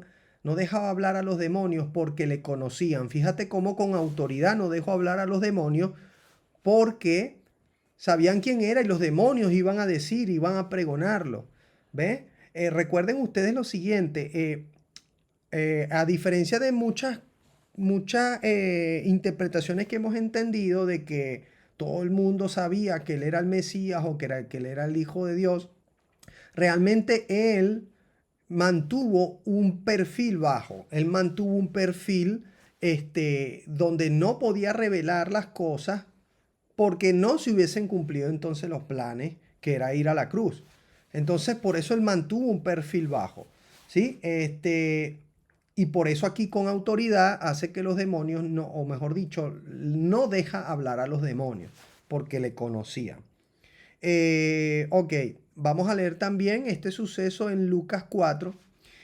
hablar a los demonios porque le conocían. Fíjate cómo con autoridad no dejó hablar a los demonios porque sabían quién era y los demonios iban a decir, iban a pregonarlo. ¿Ve? Recuerden ustedes lo siguiente, a diferencia de muchas interpretaciones que hemos entendido de que todo el mundo sabía que él era el Mesías o que él era el Hijo de Dios, realmente él mantuvo un perfil bajo, él mantuvo un perfil donde no podía revelar las cosas porque no se hubiesen cumplido entonces los planes que era ir a la cruz. Entonces, por eso él mantuvo un perfil bajo, ¿sí? Y por eso aquí con autoridad hace que los demonios, no, o mejor dicho, no deja hablar a los demonios, porque le conocían. Ok, vamos a leer también este suceso en Lucas 4.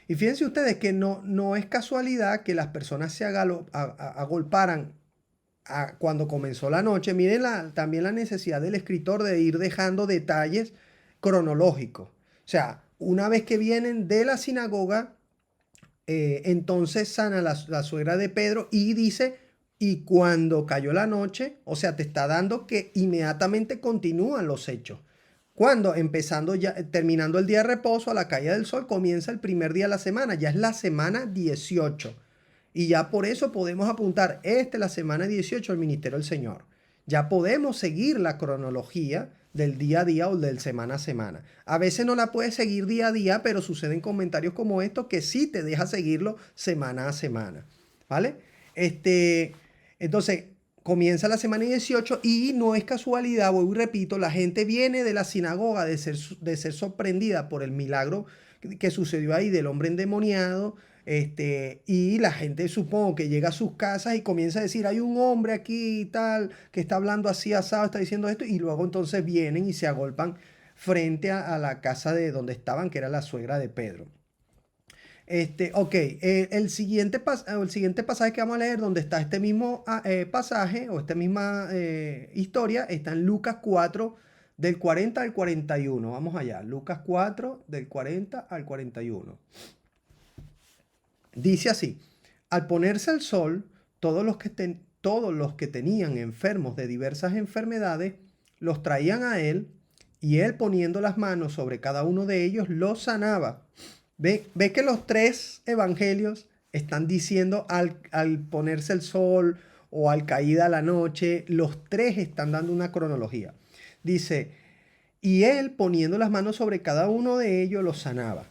Y fíjense ustedes que no es casualidad que las personas se agolparan cuando comenzó la noche. Miren también la necesidad del escritor de ir dejando detalles cronológicos. O sea, una vez que vienen de la sinagoga, entonces sana la suegra de Pedro y dice, y cuando cayó la noche, o sea, te está dando que inmediatamente continúan los hechos. Cuando terminando el día de reposo a la caída del sol, comienza el primer día de la semana, ya es la semana 18. Y ya por eso podemos apuntar, esta es la semana 18 del ministerio del Señor. Ya podemos seguir la cronología del día a día o del semana a semana. A veces no la puedes seguir día a día, pero suceden comentarios como estos que sí te deja seguirlo semana a semana. ¿Vale? Entonces, comienza la semana 18 y no es casualidad, voy y repito, la gente viene de la sinagoga de ser sorprendida por el milagro que sucedió ahí del hombre endemoniado. Y la gente supongo que llega a sus casas y comienza a decir, hay un hombre aquí y tal, que está hablando así asado, está diciendo esto, y luego entonces vienen y se agolpan frente a la casa de donde estaban, que era la suegra de Pedro. Ok, el siguiente pasaje que vamos a leer, donde está este mismo pasaje o esta misma historia, está en Lucas 4, del 40 al 41. Vamos allá, Lucas 4, del 40 al 41. Dice así, al ponerse el sol, todos los que tenían enfermos de diversas enfermedades, los traían a él, y él poniendo las manos sobre cada uno de ellos, los sanaba. Ve que los tres evangelios están diciendo al ponerse el sol o al caída la noche, los tres están dando una cronología. Dice, y él poniendo las manos sobre cada uno de ellos, los sanaba.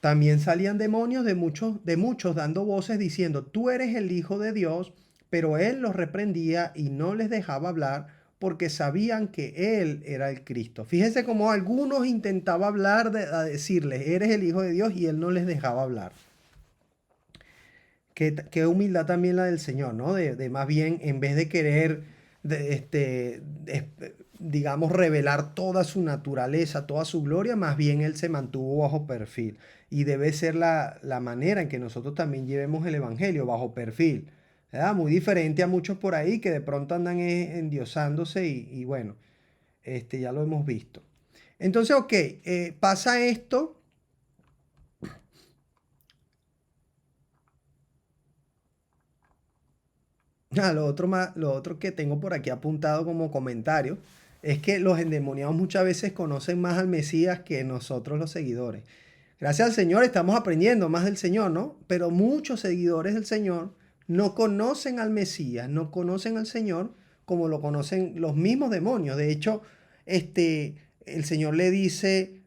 También salían demonios de muchos dando voces diciendo, tú eres el Hijo de Dios, pero él los reprendía y no les dejaba hablar porque sabían que él era el Cristo. Fíjense cómo algunos intentaban hablar, a decirles, eres el Hijo de Dios, y él no les dejaba hablar. Qué humildad también la del Señor, ¿no? De más bien, en vez de querer, digamos, revelar toda su naturaleza, toda su gloria, más bien él se mantuvo bajo perfil. Y debe ser la manera en que nosotros también llevemos el Evangelio, bajo perfil, ¿verdad? Muy diferente a muchos por ahí que de pronto andan endiosándose y bueno, ya lo hemos visto. Entonces, ok, pasa esto. Lo otro que tengo por aquí apuntado como comentario es que los endemoniados muchas veces conocen más al Mesías que nosotros los seguidores. Gracias al Señor estamos aprendiendo más del Señor, ¿no? Pero muchos seguidores del Señor no conocen al Mesías, no conocen al Señor como lo conocen los mismos demonios. De hecho, el Señor le dice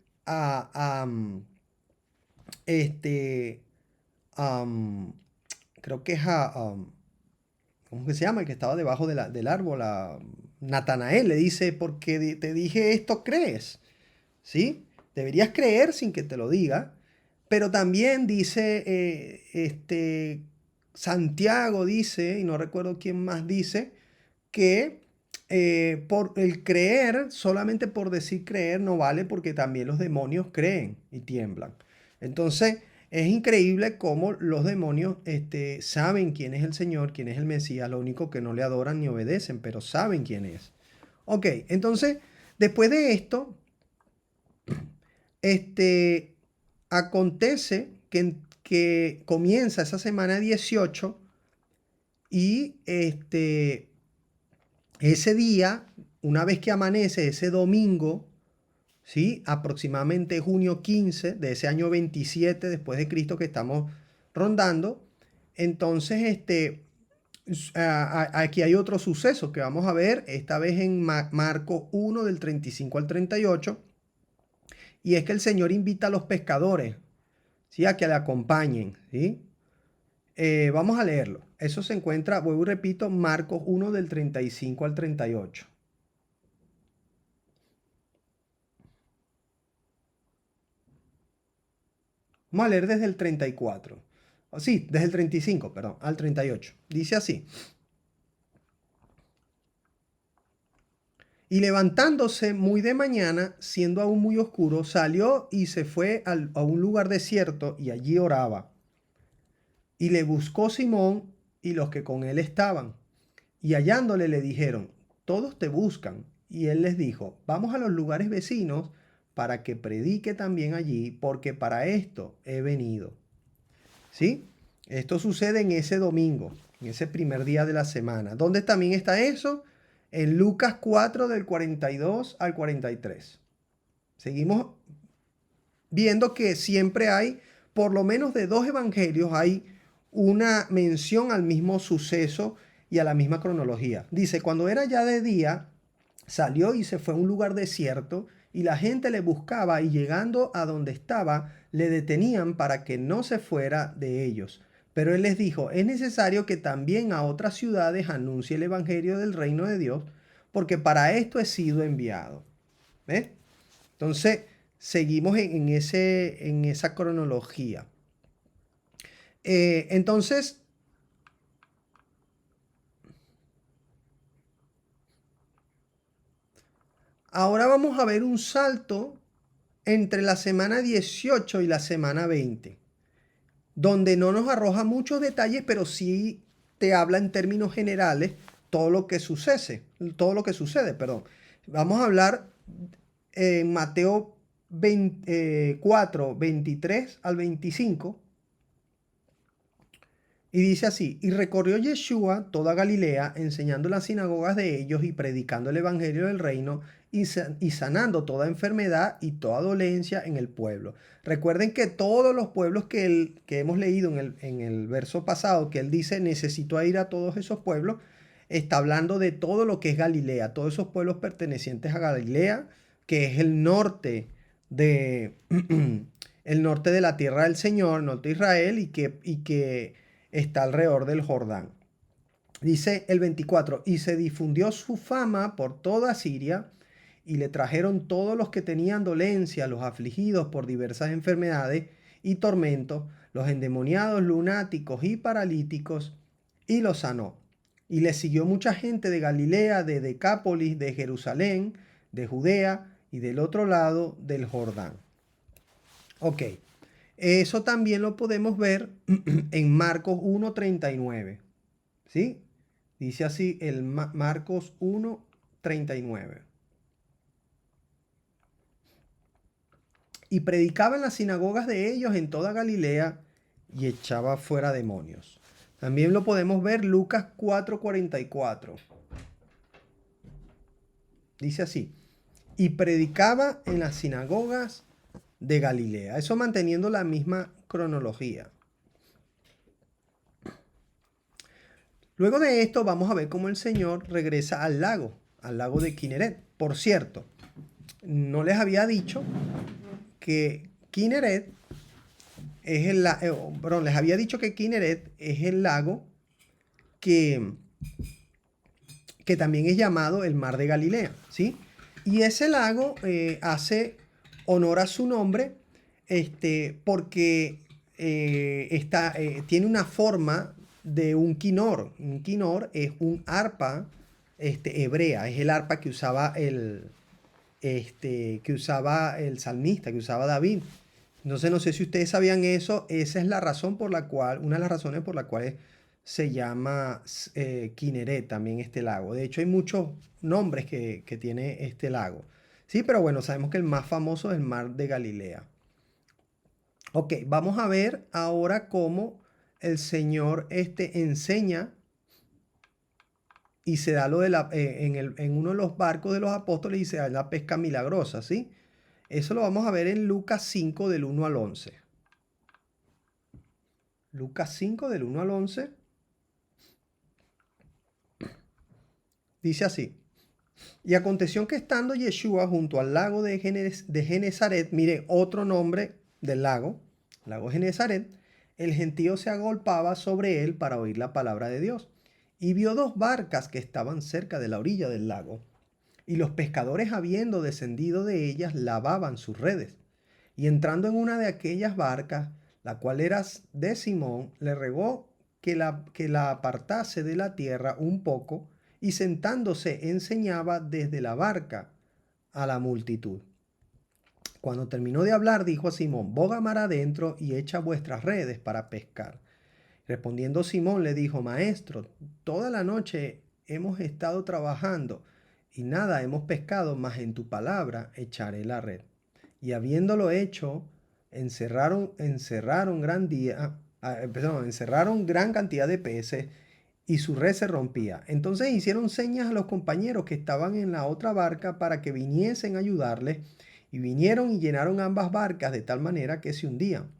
creo que es ¿cómo que se llama? El que estaba debajo del árbol, Natanael, le dice, porque te dije esto, crees, ¿sí? Deberías creer sin que te lo diga, pero también dice, Santiago dice, y no recuerdo quién más dice, que por el creer, solamente por decir creer no vale, porque también los demonios creen y tiemblan. Entonces, es increíble cómo los demonios saben quién es el Señor, quién es el Mesías, lo único que no le adoran ni obedecen, pero saben quién es. Ok, entonces, después de esto, acontece que comienza esa semana 18 y ese día, una vez que amanece, ese domingo, ¿sí? Aproximadamente junio 15 de ese año 27 después de Cristo que estamos rondando. Entonces, aquí hay otro suceso que vamos a ver, esta vez en Marcos 1 del 35 al 38, y es que el Señor invita a los pescadores, ¿sí? A que le acompañen, ¿sí? Vamos a leerlo. Eso se encuentra, vuelvo y repito, Marcos 1 del 35 al 38. Vamos a leer desde el 34. Sí, desde el 35, perdón, al 38. Dice así. Y levantándose muy de mañana, siendo aún muy oscuro, salió y se fue a un lugar desierto y allí oraba. Y le buscó Simón y los que con él estaban. Y hallándole le dijeron, todos te buscan. Y él les dijo, vamos a los lugares vecinos para que predique también allí, porque para esto he venido. ¿Sí? Esto sucede en ese domingo, en ese primer día de la semana. ¿Dónde también está eso? En Lucas 4 del 42 al 43. Seguimos viendo que siempre hay, por lo menos de 2 evangelios, hay una mención al mismo suceso y a la misma cronología. Dice, cuando era ya de día, salió y se fue a un lugar desierto y la gente le buscaba y llegando a donde estaba, le detenían para que no se fuera de ellos. Pero él les dijo, es necesario que también a otras ciudades anuncie el evangelio del reino de Dios, porque para esto he sido enviado. ¿Ves? Entonces, seguimos en esa cronología. Entonces, ahora vamos a ver un salto entre la semana 18 y la semana 20, donde no nos arroja muchos detalles, pero sí te habla en términos generales todo lo que sucede, perdón. Vamos a hablar en Mateo 4, 23 al 25. Y dice así, y recorrió Yeshua toda Galilea, enseñando en las sinagogas de ellos y predicando el evangelio del reino y sanando toda enfermedad y toda dolencia en el pueblo. Recuerden que todos los pueblos que hemos leído en el verso pasado, que él dice, necesito ir a todos esos pueblos, está hablando de todo lo que es Galilea, todos esos pueblos pertenecientes a Galilea, que es el norte de, el norte de la tierra del Señor, norte de Israel, y que está alrededor del Jordán. Dice el 24, y se difundió su fama por toda Siria, y le trajeron todos los que tenían dolencia, los afligidos por diversas enfermedades y tormentos, los endemoniados, lunáticos y paralíticos, y los sanó. Y le siguió mucha gente de Galilea, de Decápolis, de Jerusalén, de Judea y del otro lado del Jordán. Ok. Eso también lo podemos ver en Marcos 1:39. ¿Sí? Dice así el Marcos 1:39. Y predicaba en las sinagogas de ellos en toda Galilea y echaba fuera demonios. También lo podemos ver Lucas 4:44. Dice así. Y predicaba en las sinagogas de Galilea. Eso manteniendo la misma cronología. Luego de esto vamos a ver cómo el Señor regresa al lago de Kineret. Por cierto, no les había dicho que Kineret es les había dicho que Kineret es el lago que también es llamado el Mar de Galilea, ¿sí? Y ese lago hace honor a su nombre porque tiene una forma de un quinor. Un quinor es un arpa hebrea, es el arpa que usaba el salmista, que usaba David. Entonces no sé si ustedes sabían eso, esa es la razón por la cual, una de las razones por las cuales se llama Kineret también este lago. De hecho hay muchos nombres que tiene este lago. Sí, pero bueno, sabemos que el más famoso es el Mar de Galilea. Ok, vamos a ver ahora cómo el Señor enseña y se da lo de en uno de los barcos de los apóstoles y se da la pesca milagrosa, ¿sí? Eso lo vamos a ver en Lucas 5 del 1 al 11. Lucas 5 del 1 al 11. Dice así. Y aconteció que estando Yeshua junto al lago de Genezaret, mire otro nombre del lago Genezaret, el gentío se agolpaba sobre él para oír la palabra de Dios. Y vio 2 barcas que estaban cerca de la orilla del lago. Y los pescadores, habiendo descendido de ellas, lavaban sus redes. Y entrando en una de aquellas barcas, la cual era de Simón, le rogó que la apartase de la tierra un poco, y sentándose enseñaba desde la barca a la multitud. Cuando terminó de hablar, dijo a Simón: boga mar adentro y echa vuestras redes para pescar. Respondiendo Simón le dijo: Maestro, toda la noche hemos estado trabajando y nada hemos pescado, mas en tu palabra echaré la red. Y habiéndolo hecho, encerraron gran cantidad de peces, y su red se rompía. Entonces hicieron señas a los compañeros que estaban en la otra barca para que viniesen a ayudarles, y vinieron y llenaron ambas barcas de tal manera que se hundían.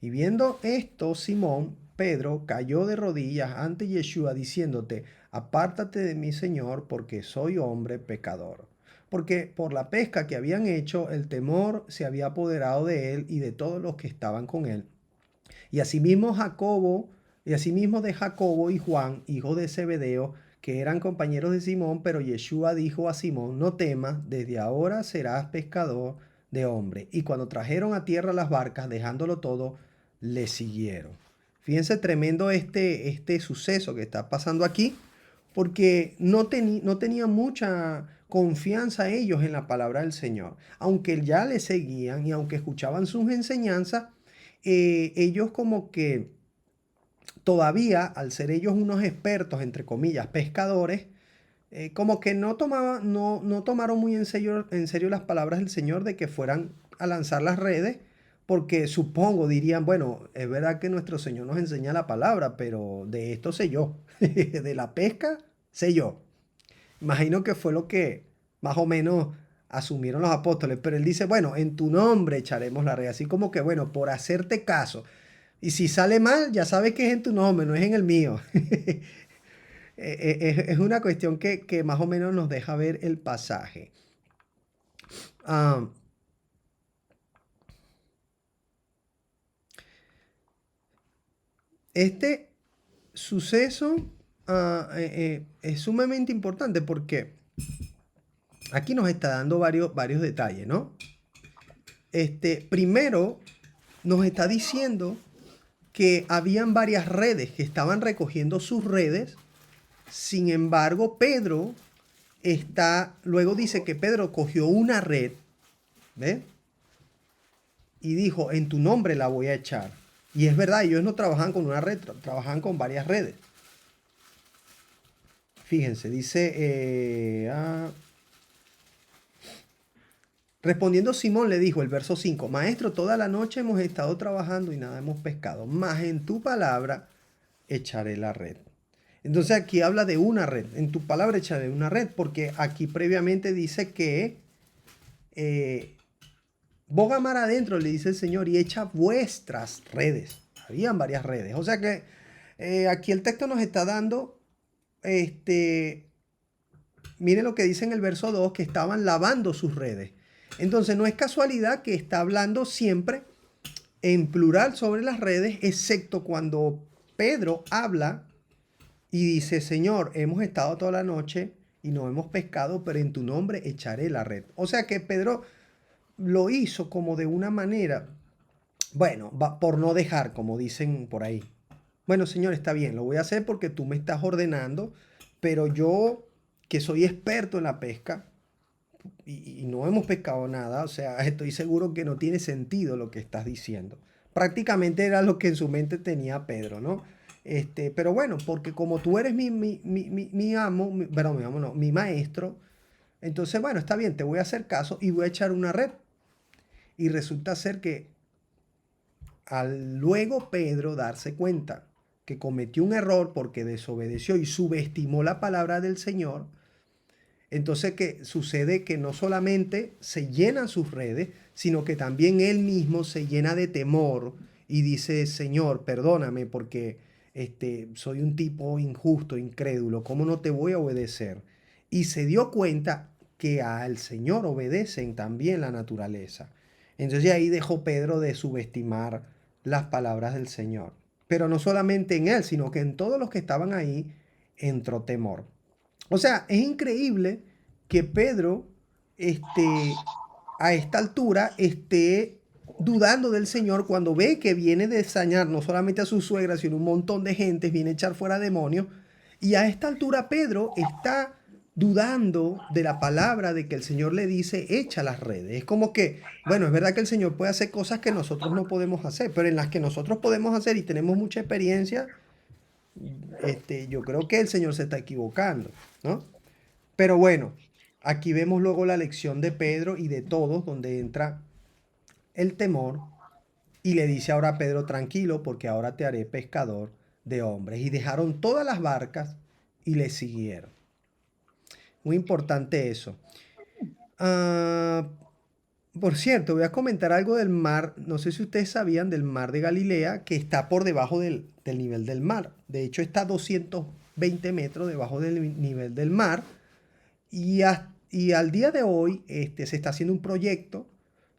Y viendo esto, Simón Pedro cayó de rodillas ante Yeshua, diciéndote: apártate de mí, Señor, porque soy hombre pecador. Porque por la pesca que habían hecho, el temor se había apoderado de él y de todos los que estaban con él. Y asimismo de Jacobo y Juan, hijos de Zebedeo, que eran compañeros de Simón. Pero Yeshua dijo a Simón: no temas, desde ahora serás pescador de hombres. Y cuando trajeron a tierra las barcas, dejándolo todo, le siguieron. Fíjense, tremendo este suceso que está pasando aquí, porque no tenían mucha confianza ellos en la palabra del Señor. Aunque ya le seguían y aunque escuchaban sus enseñanzas, ellos como que todavía, al ser ellos unos expertos, entre comillas, pescadores, como que no tomaron muy en serio las palabras del Señor de que fueran a lanzar las redes, porque supongo dirían: bueno, es verdad que nuestro Señor nos enseña la palabra, pero de esto sé yo, de la pesca sé yo. Imagino que fue lo que más o menos asumieron los apóstoles, pero él dice: bueno, en tu nombre echaremos la red, así como que, bueno, por hacerte caso. Y si sale mal, ya sabes que es en tu nombre, no es en el mío. Es una cuestión que más o menos nos deja ver el pasaje. Este suceso es sumamente importante porque aquí nos está dando varios detalles, ¿no? Primero, nos está diciendo que habían varias redes, que estaban recogiendo sus redes. Sin embargo, luego dice que Pedro cogió una red, ¿ves? Y dijo: en tu nombre la voy a echar. Y es verdad, ellos no trabajan con una red, trabajan con varias redes. Fíjense, dice, respondiendo Simón le dijo, el verso 5: Maestro, toda la noche hemos estado trabajando y nada hemos pescado, mas en tu palabra echaré la red. Entonces aquí habla de una red. En tu palabra echaré una red, porque aquí previamente dice que boga mar adentro, le dice el Señor, y echa vuestras redes. Habían varias redes. O sea que aquí el texto nos está dando, mire lo que dice en el verso 2, que estaban lavando sus redes. Entonces no es casualidad que está hablando siempre en plural sobre las redes, excepto cuando Pedro habla y dice: Señor, hemos estado toda la noche y no hemos pescado, pero en tu nombre echaré la red. O sea que Pedro lo hizo como de una manera, bueno, por no dejar, como dicen por ahí. Bueno, Señor, está bien, lo voy a hacer porque tú me estás ordenando, pero yo, que soy experto en la pesca, y no hemos pescado nada, o sea, estoy seguro que no tiene sentido lo que estás diciendo. Prácticamente era lo que en su mente tenía Pedro, ¿no? Pero bueno, porque como tú eres mi maestro, entonces, bueno, está bien, te voy a hacer caso y voy a echar una red. Y resulta ser que al luego Pedro darse cuenta que cometió un error porque desobedeció y subestimó la palabra del Señor, entonces que sucede que no solamente se llenan sus redes, sino que también él mismo se llena de temor y dice: Señor, perdóname porque soy un tipo injusto, incrédulo, ¿cómo no te voy a obedecer? Y se dio cuenta que al Señor obedecen también la naturaleza. Entonces ahí dejó Pedro de subestimar las palabras del Señor. Pero no solamente en él, sino que en todos los que estaban ahí entró temor. O sea, es increíble que Pedro, a esta altura, esté dudando del Señor cuando ve que viene de dañar no solamente a su suegra, sino un montón de gente, viene a echar fuera demonios. Y a esta altura Pedro está dudando de la palabra de que el Señor le dice, echa las redes. Es como que, bueno, es verdad que el Señor puede hacer cosas que nosotros no podemos hacer, pero en las que nosotros podemos hacer y tenemos mucha experiencia, yo creo que el Señor se está equivocando, ¿no? Pero bueno, aquí vemos luego la lección de Pedro y de todos, donde entra el temor y le dice ahora a Pedro, tranquilo, porque ahora te haré pescador de hombres. Y dejaron todas las barcas y le siguieron. Muy importante eso. Por cierto, voy a comentar algo del mar. No sé si ustedes sabían del mar de Galilea, que está por debajo del nivel del mar. De hecho, está a 220 metros debajo del nivel del mar. Y al día de hoy se está haciendo un proyecto.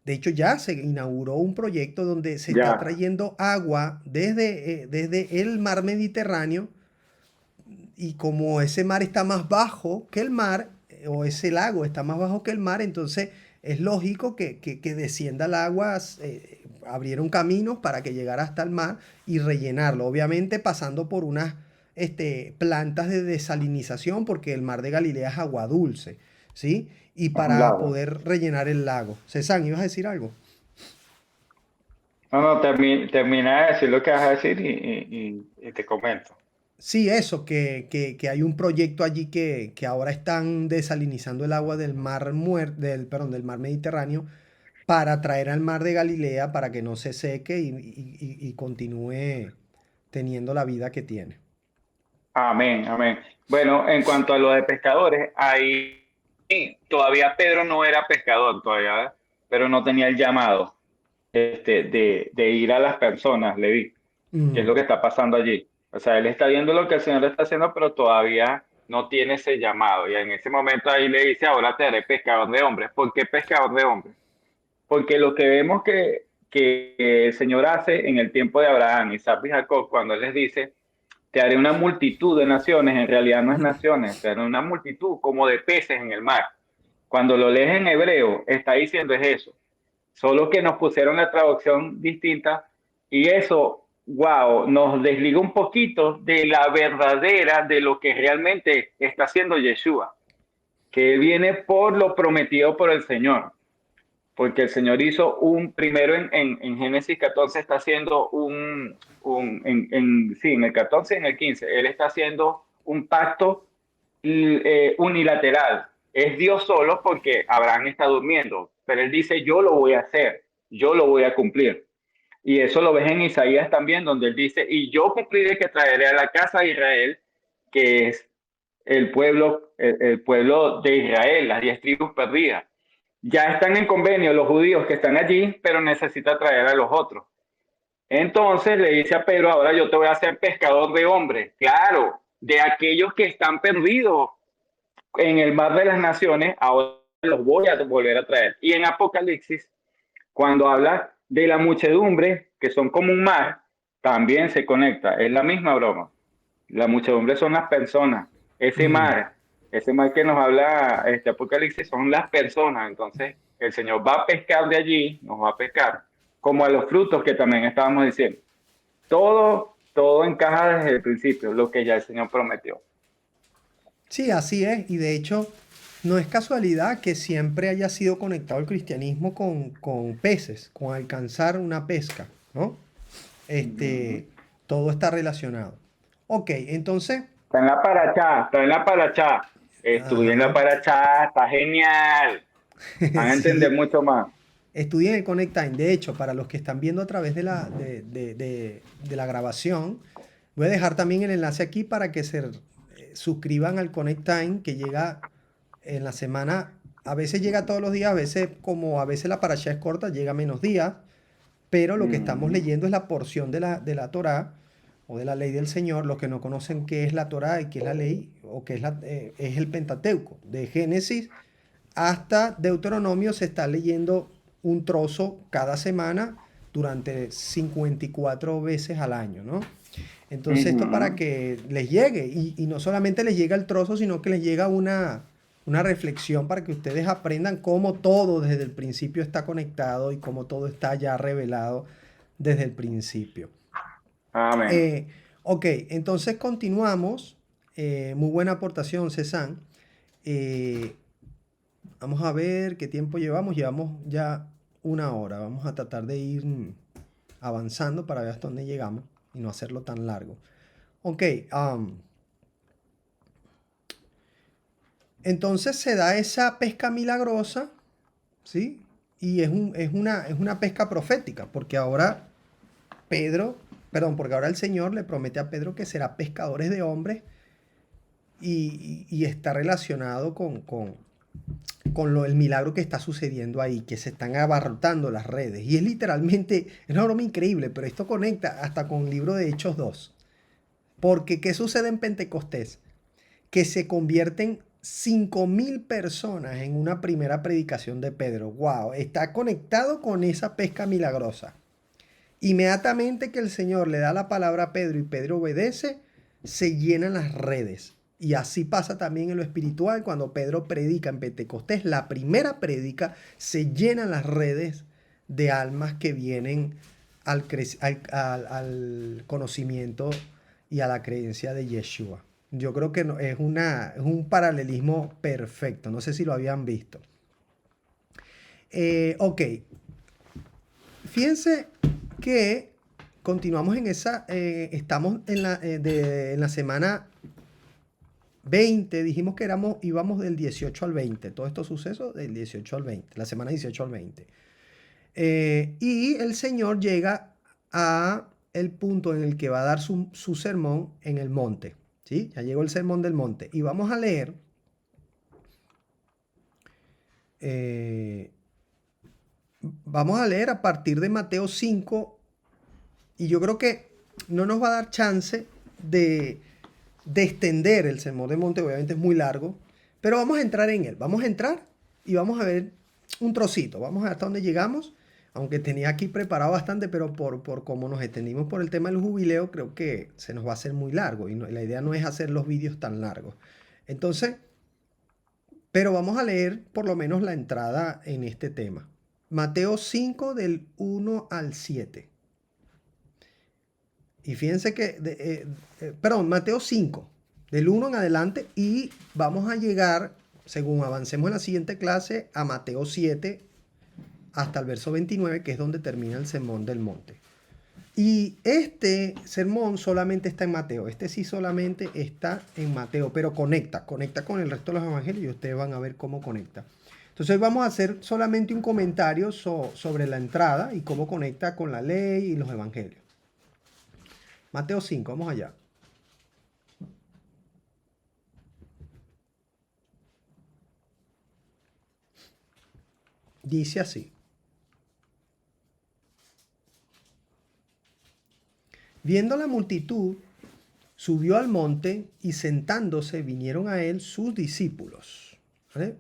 De hecho, ya se inauguró un proyecto donde se está trayendo agua desde el mar Mediterráneo. Y como ese mar está más bajo que el mar, o ese lago está más bajo que el mar, entonces es lógico que descienda el agua, abrieron caminos para que llegara hasta el mar y rellenarlo. Obviamente pasando por unas plantas de desalinización, porque el mar de Galilea es agua dulce, ¿sí? Y para poder rellenar el lago. César, ¿ibas a decir algo? No, termina de decir lo que vas a decir y te comento. Sí, eso, que hay un proyecto allí que ahora están desalinizando el agua del mar del mar Mediterráneo para traer al mar de Galilea para que no se seque y continúe teniendo la vida que tiene. Amén, amén. Bueno, en cuanto a lo de pescadores, ahí todavía Pedro no era pescador todavía, ¿verdad? Pero no tenía el llamado de ir a las personas, Leví, que es lo que está pasando allí. O sea, él está viendo lo que el Señor está haciendo, pero todavía no tiene ese llamado. Y en ese momento ahí le dice, ahora te haré pescador de hombres. ¿Por qué pescador de hombres? Porque lo que vemos que el Señor hace en el tiempo de Abraham, Isaac y Jacob, cuando Él les dice, te haré una multitud de naciones, en realidad no es naciones, te haré una multitud como de peces en el mar. Cuando lo lees en hebreo, está diciendo es eso. Solo que nos pusieron la traducción distinta y eso, wow, nos desliga un poquito de la verdadera, de lo que realmente está haciendo Yeshua, que viene por lo prometido por el Señor. Porque el Señor hizo primero en Génesis 14 está haciendo en el 14 y en el 15, Él está haciendo un pacto unilateral. Es Dios solo porque Abraham está durmiendo, pero Él dice, yo lo voy a hacer, yo lo voy a cumplir. Y eso lo ves en Isaías también, donde Él dice, y yo cumpliré que traeré a la casa de Israel, que es el pueblo de Israel, las 10 tribus perdidas. Ya están en convenio los judíos que están allí, pero necesita traer a los otros. Entonces le dice a Pedro, ahora yo te voy a hacer pescador de hombres. Claro, de aquellos que están perdidos en el mar de las naciones, ahora los voy a volver a traer. Y en Apocalipsis, cuando habla de la muchedumbre, que son como un mar, también se conecta. Es la misma broma. La muchedumbre son las personas. Ese mar que nos habla Apocalipsis son las personas. Entonces, el Señor va a pescar de allí, nos va a pescar, como a los frutos que también estábamos diciendo. Todo encaja desde el principio, lo que ya el Señor prometió. Sí, así es. Y de hecho, no es casualidad que siempre haya sido conectado el cristianismo con peces, con alcanzar una pesca, ¿no? Todo está relacionado. Ok, entonces... Está en la paracha. Estudien la paracha, está genial. Van a entender mucho más. Estudien el Connect Time. De hecho, para los que están viendo a través de la grabación, voy a dejar también el enlace aquí para que se suscriban al Connect Time, que llega en la semana. A veces llega todos los días, a veces la paracha es corta, llega menos días, pero lo que estamos leyendo es la porción de la Torá o de la ley del Señor. Los que no conocen qué es la Torá y qué es la ley, o qué es el Pentateuco, de Génesis hasta Deuteronomio, se está leyendo un trozo cada semana durante 54 veces al año, ¿no? Entonces esto para que les llegue, y no solamente les llega el trozo, sino que les llega una una reflexión para que ustedes aprendan cómo todo desde el principio está conectado y cómo todo está ya revelado desde el principio. Amén. Ok, entonces continuamos. Muy buena aportación, César. Vamos a ver qué tiempo llevamos. Llevamos ya 1 hora. Vamos a tratar de ir avanzando para ver hasta dónde llegamos y no hacerlo tan largo. Ok. Entonces se da esa pesca milagrosa, ¿sí? Y es una pesca profética, porque ahora porque ahora el Señor le promete a Pedro que será pescadores de hombres y está relacionado con el milagro que está sucediendo ahí, que se están abarrotando las redes. Y es literalmente, es una broma increíble, pero esto conecta hasta con el libro de Hechos 2. Porque, ¿qué sucede en Pentecostés? Que se convierten 5.000 personas en una primera predicación de Pedro. ¡Wow! Está conectado con esa pesca milagrosa. Inmediatamente que el Señor le da la palabra a Pedro y Pedro obedece, se llenan las redes. Y así pasa también en lo espiritual. Cuando Pedro predica en Pentecostés, la primera prédica, se llenan las redes de almas que vienen al conocimiento y a la creencia de Yeshua. Yo creo que es un paralelismo perfecto. No sé si lo habían visto. Ok. Fíjense que continuamos en esa. Estamos en la semana 20. Dijimos que íbamos del 18 al 20. Todos estos sucesos del 18 al 20. La semana 18 al 20. Y el Señor llega a el punto en el que va a dar su sermón en el monte. ¿Sí? Ya llegó el sermón del monte. Y vamos a leer. Vamos a leer a partir de Mateo 5. Y yo creo que no nos va a dar chance de extender el sermón del monte. Obviamente es muy largo. Pero vamos a entrar en él. Vamos a entrar y vamos a ver un trocito. Vamos a ver hasta dónde llegamos. Aunque tenía aquí preparado bastante, pero por cómo nos extendimos por el tema del jubileo, creo que se nos va a hacer muy largo. Y la idea no es hacer los vídeos tan largos. Entonces, pero vamos a leer por lo menos la entrada en este tema. Mateo 5 del 1 al 7. Y fíjense que, Mateo 5 del 1 en adelante y vamos a llegar, según avancemos en la siguiente clase, a Mateo 7 hasta el verso 29, que es donde termina el sermón del monte. Y este sermón solamente está en Mateo. Este sí solamente está en Mateo, pero conecta con el resto de los evangelios y ustedes van a ver cómo conecta. Entonces hoy vamos a hacer solamente un comentario sobre la entrada y cómo conecta con la ley y los evangelios. Mateo 5, vamos allá. Dice así. Viendo la multitud, subió al monte y sentándose vinieron a él sus discípulos. ¿Vale?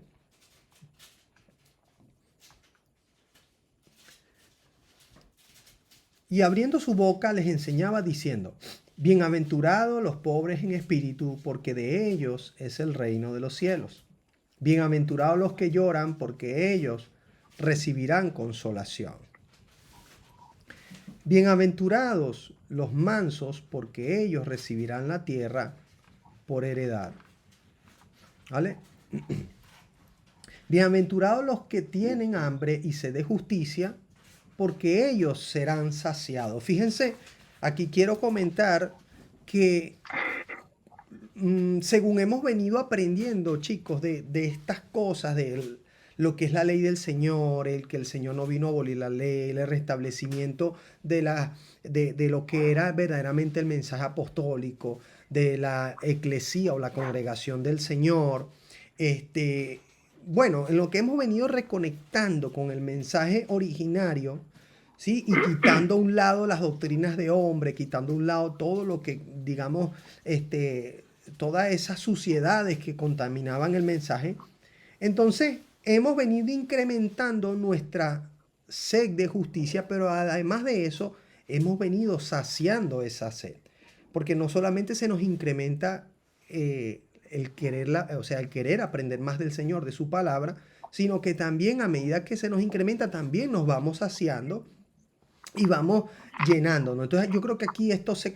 Y abriendo su boca les enseñaba diciendo, bienaventurados los pobres en espíritu, porque de ellos es el reino de los cielos. Bienaventurados los que lloran, porque ellos recibirán consolación. Bienaventurados los mansos, porque ellos recibirán la tierra por heredad. ¿Vale? Bienaventurados los que tienen hambre y sed de justicia, porque ellos serán saciados. Fíjense, aquí quiero comentar que según hemos venido aprendiendo, chicos, de estas cosas, de lo que es la ley del Señor, el que el Señor no vino a abolir la ley, el restablecimiento de lo que era verdaderamente el mensaje apostólico, de la eclesía o la congregación del Señor. Bueno, en lo que hemos venido reconectando con el mensaje originario, ¿sí? Y quitando a un lado las doctrinas de hombre, quitando a un lado todo lo que, digamos, todas esas suciedades que contaminaban el mensaje. Entonces, hemos venido incrementando nuestra sed de justicia, pero además de eso, hemos venido saciando esa sed. Porque no solamente se nos incrementa el querer aprender más del Señor, de su palabra, sino que también a medida que se nos incrementa, también nos vamos saciando y vamos llenándonos. Entonces yo creo que aquí esto se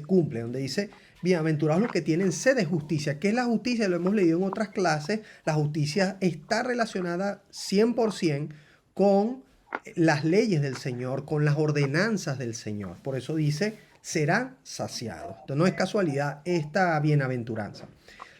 cumple, donde dice, bienaventurados los que tienen sed de justicia. ¿Qué es la justicia? Lo hemos leído en otras clases. La justicia está relacionada 100% con las leyes del Señor, con las ordenanzas del Señor. Por eso dice, serán saciados. Entonces no es casualidad esta bienaventuranza.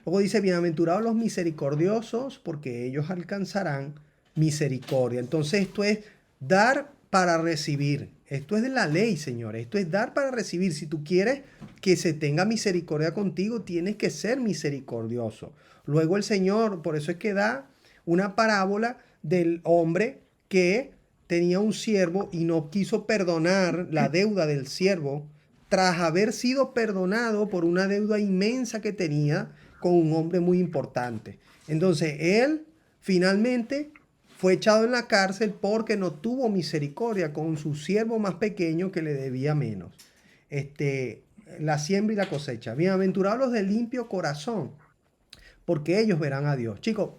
Luego dice, bienaventurados los misericordiosos, porque ellos alcanzarán misericordia. Entonces esto es dar para recibir. Esto es de la ley, señores. Esto es dar para recibir. Si tú quieres que se tenga misericordia contigo, tienes que ser misericordioso. Luego el Señor, por eso es que da una parábola del hombre que tenía un siervo y no quiso perdonar la deuda del siervo tras haber sido perdonado por una deuda inmensa que tenía con un hombre muy importante. Entonces él finalmente fue echado en la cárcel porque no tuvo misericordia con su siervo más pequeño que le debía menos. La siembra y la cosecha. Bienaventurados los de limpio corazón, porque ellos verán a Dios. Chicos,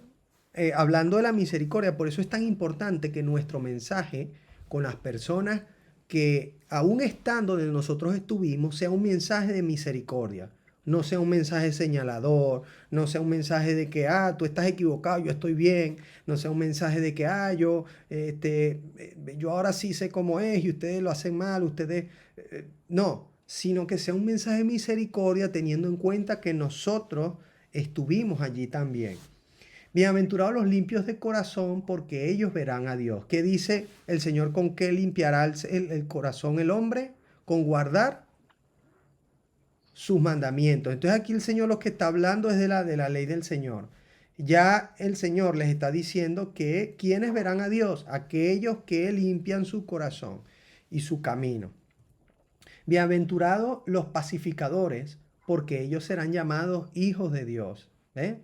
hablando de la misericordia, por eso es tan importante que nuestro mensaje con las personas que aún estando donde nosotros estuvimos sea un mensaje de misericordia. No sea un mensaje señalador, no sea un mensaje de que, tú estás equivocado, yo estoy bien, no sea un mensaje de que, yo ahora sí sé cómo es y ustedes lo hacen mal, no, sino que sea un mensaje de misericordia teniendo en cuenta que nosotros estuvimos allí también. Bienaventurados los limpios de corazón, porque ellos verán a Dios. ¿Qué dice el Señor? ¿Con qué limpiará el corazón el hombre? Con guardar sus mandamientos. Entonces aquí el Señor lo que está hablando es de la ley del Señor. Ya el Señor les está diciendo que ¿quiénes verán a Dios? Aquellos que limpian su corazón y su camino. Bienaventurados los pacificadores, porque ellos serán llamados hijos de Dios.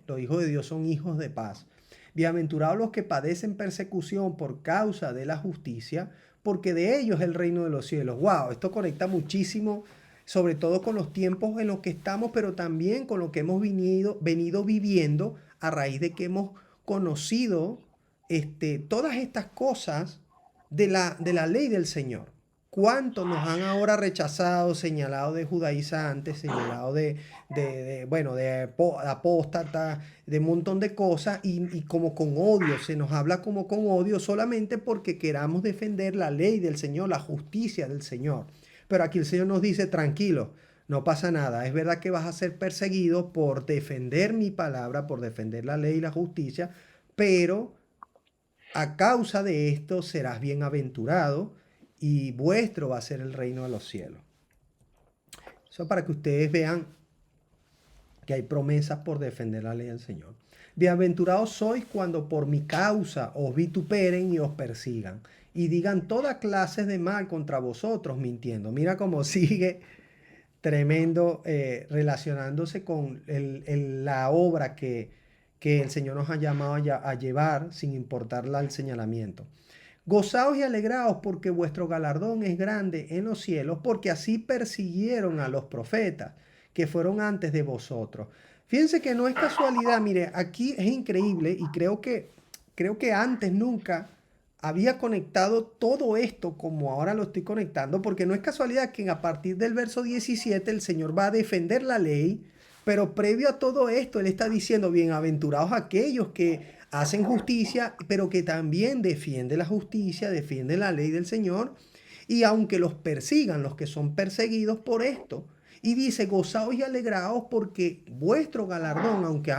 Los hijos de Dios son hijos de paz. Bienaventurados los que padecen persecución por causa de la justicia, porque de ellos es el reino de los cielos. Wow, esto conecta muchísimo, sobre todo con los tiempos en los que estamos, pero también con lo que hemos venido viviendo a raíz de que hemos conocido todas estas cosas de la ley del Señor. ¿Cuántos nos han ahora rechazado, señalado de judaizantes, señalado de apóstatas, de un montón de cosas y como con odio, se nos habla como con odio solamente porque queramos defender la ley del Señor, la justicia del Señor? Pero aquí el Señor nos dice, tranquilo, no pasa nada. Es verdad que vas a ser perseguido por defender mi palabra, por defender la ley y la justicia, pero a causa de esto serás bienaventurado y vuestro va a ser el reino de los cielos. Eso para que ustedes vean que hay promesas por defender la ley del Señor. Bienaventurados sois cuando por mi causa os vituperen y os persigan y digan toda clase de mal contra vosotros mintiendo. Mira cómo sigue tremendo relacionándose con la obra que el Señor nos ha llamado a llevar sin importarla el señalamiento. Gozaos y alegraos porque vuestro galardón es grande en los cielos, porque así persiguieron a los profetas que fueron antes de vosotros. Fíjense que no es casualidad, mire, aquí es increíble y creo que antes nunca había conectado todo esto como ahora lo estoy conectando, porque no es casualidad que a partir del verso 17 el Señor va a defender la ley, pero previo a todo esto Él está diciendo, bienaventurados aquellos que hacen justicia, pero que también defienden la justicia, defienden la ley del Señor, y aunque los persigan, los que son perseguidos por esto, y dice, gozaos y alegraos porque vuestro galardón, aunque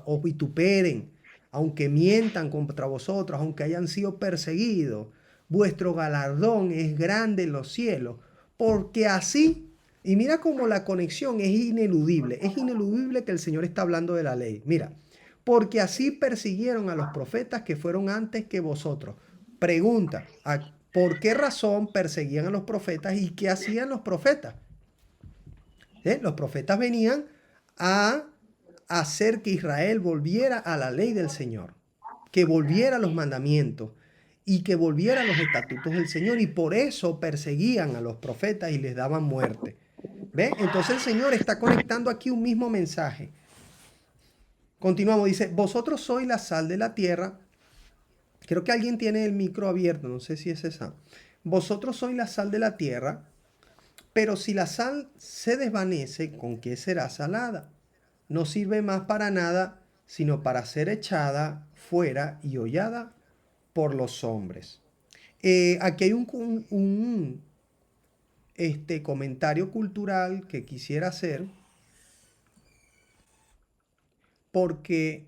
os vituperen, aunque mientan contra vosotros, aunque hayan sido perseguidos, vuestro galardón es grande en los cielos, porque así, y mira cómo la conexión es ineludible que el Señor está hablando de la ley. Mira, porque así persiguieron a los profetas que fueron antes que vosotros. Pregunta, ¿por qué razón perseguían a los profetas y qué hacían los profetas? Los profetas venían a hacer que Israel volviera a la ley del Señor, que volviera a los mandamientos y que volviera a los estatutos del Señor, y por eso perseguían a los profetas y les daban muerte. ¿Ve? Entonces el Señor está conectando aquí un mismo mensaje. Continuamos, dice, vosotros sois la sal de la tierra. Creo que alguien tiene el micro abierto, no sé si es esa. Vosotros sois la sal de la tierra, pero si la sal se desvanece, ¿con qué será salada? No sirve más para nada, sino para ser echada fuera y hollada por los hombres. Aquí hay un comentario cultural que quisiera hacer, porque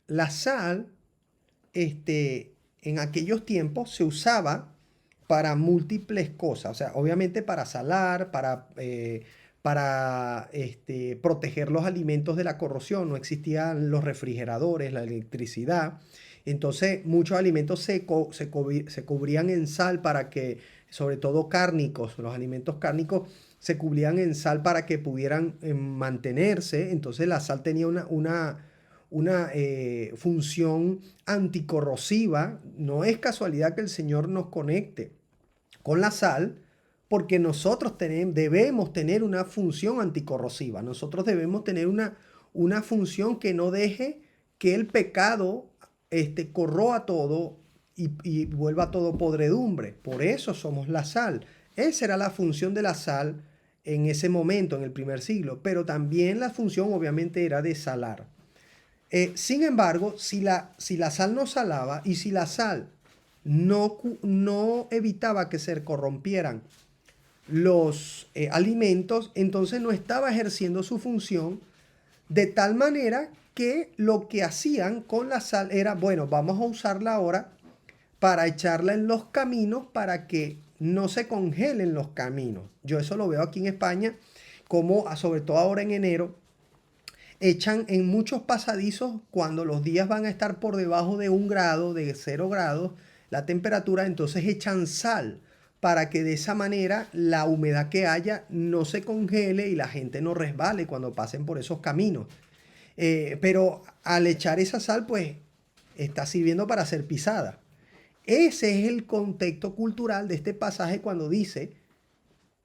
la sal, en aquellos tiempos se usaba para múltiples cosas, o sea, obviamente para salar, para proteger los alimentos de la corrosión, no existían los refrigeradores, la electricidad, entonces muchos alimentos se cubrían en sal para que, sobre todo cárnicos, los alimentos cárnicos se cubrían en sal para que pudieran mantenerse, entonces la sal tenía una función anticorrosiva. No es casualidad que el Señor nos conecte con la sal, porque nosotros debemos tener una función anticorrosiva. Nosotros debemos tener una función que no deje que el pecado corroa todo y vuelva todo podredumbre. Por eso somos la sal. Esa era la función de la sal en ese momento, en el primer siglo. Pero también la función obviamente era de salar. Sin embargo, si la sal no salaba y si la sal no evitaba que se corrompieran los alimentos, entonces no estaba ejerciendo su función, de tal manera que lo que hacían con la sal era, bueno, vamos a usarla ahora para echarla en los caminos para que no se congelen los caminos. Yo eso lo veo aquí en España, como sobre todo ahora en enero, echan en muchos pasadizos cuando los días van a estar por debajo de 1 grado, de 0 grados, la temperatura, entonces echan sal para que de esa manera la humedad que haya no se congele y la gente no resbale cuando pasen por esos caminos. Pero al echar esa sal, pues está sirviendo para ser pisada. Ese es el contexto cultural de este pasaje cuando dice,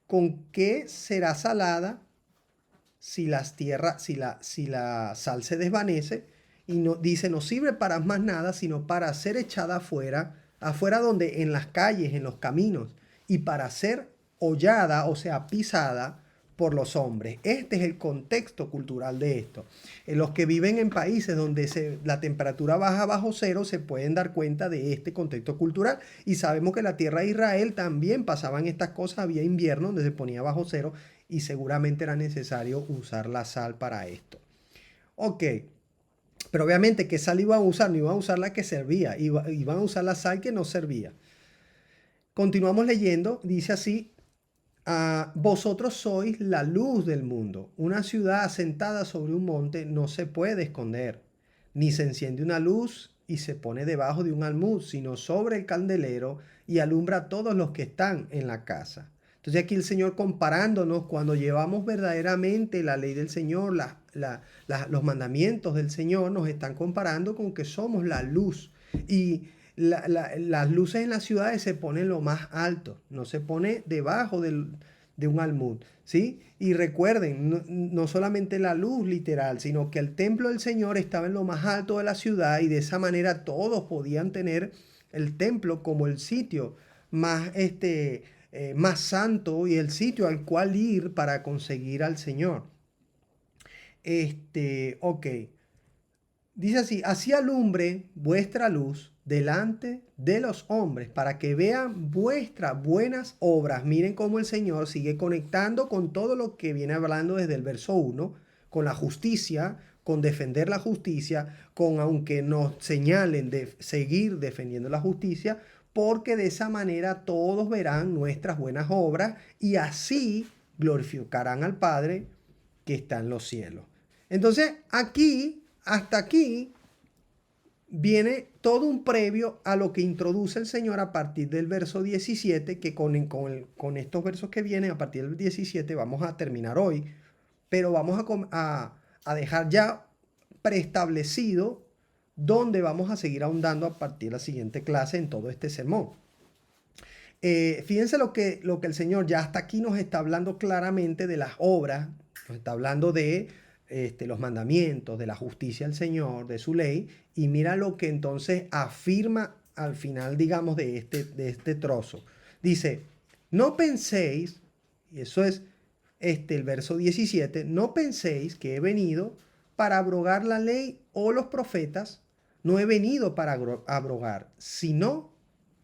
¿con qué será salada si la sal se desvanece? Y no, dice, no sirve para más nada, sino para ser echada afuera donde en las calles, en los caminos, y para ser hollada, o sea, pisada por los hombres. Este es el contexto cultural de esto. Los que viven en países donde la temperatura baja bajo cero se pueden dar cuenta de este contexto cultural. Y sabemos que en la tierra de Israel también pasaban estas cosas, había invierno donde se ponía bajo cero y seguramente era necesario usar la sal para esto. Ok, pero obviamente ¿qué sal iban a usar? No iban a usar la que servía, iban a usar la sal que no servía. Continuamos leyendo, dice así, vosotros sois la luz del mundo. Una ciudad asentada sobre un monte no se puede esconder, ni se enciende una luz y se pone debajo de un almud, sino sobre el candelero y alumbra a todos los que están en la casa. Entonces aquí el Señor comparándonos cuando llevamos verdaderamente la ley del Señor, los mandamientos del Señor, nos están comparando con que somos la luz. Y las luces en las ciudades se ponen lo más alto, no se pone debajo de un almud, ¿sí? Y recuerden, no solamente la luz literal, sino que el templo del Señor estaba en lo más alto de la ciudad y de esa manera todos podían tener el templo como el sitio más, más santo y el sitio al cual ir para conseguir al Señor. Ok. Dice así, así alumbre vuestra luz delante de los hombres para que vean vuestras buenas obras. Miren cómo el Señor sigue conectando con todo lo que viene hablando desde el verso 1, con la justicia, con defender la justicia, con aunque nos señalen de seguir defendiendo la justicia, porque de esa manera todos verán nuestras buenas obras y así glorificarán al Padre que está en los cielos. Entonces aquí, hasta aquí, viene todo un previo a lo que introduce el Señor a partir del verso 17, que con estos versos que vienen a partir del 17 vamos a terminar hoy, pero vamos a dejar ya preestablecido dónde vamos a seguir ahondando a partir de la siguiente clase en todo este sermón. Fíjense lo que el Señor ya hasta aquí nos está hablando claramente de las obras, nos está hablando de los mandamientos, de la justicia del Señor, de su ley, y mira lo que entonces afirma al final, digamos, de este trozo. Dice, no penséis, y eso es el verso 17, no penséis que he venido para abrogar la ley o los profetas, no he venido para abrogar, sino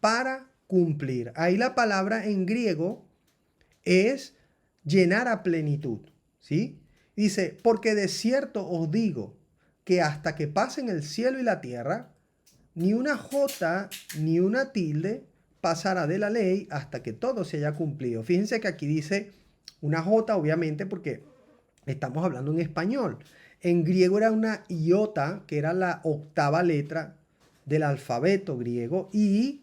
para cumplir. Ahí la palabra en griego es llenar a plenitud, ¿sí? Dice, porque de cierto os digo que hasta que pasen el cielo y la tierra, ni una jota ni una tilde pasará de la ley hasta que todo se haya cumplido. Fíjense que aquí dice una jota, obviamente, porque estamos hablando en español. En griego era una iota, que era la octava letra del alfabeto griego, y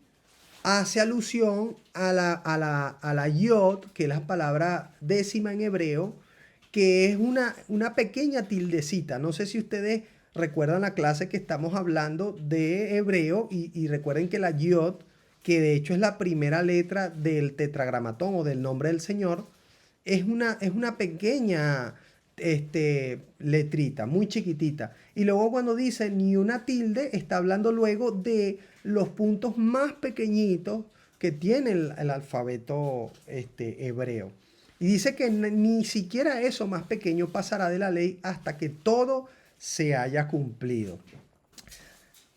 hace alusión a la yod, que es la palabra décima en hebreo, que es una pequeña tildecita. No sé si ustedes recuerdan la clase que estamos hablando de hebreo y recuerden que la yod, que de hecho es la primera letra del tetragramatón o del nombre del Señor, es una pequeña letrita, muy chiquitita. Y luego cuando dice ni una tilde, está hablando luego de los puntos más pequeñitos que tiene el alfabeto hebreo. Y dice que ni siquiera eso más pequeño pasará de la ley hasta que todo se haya cumplido.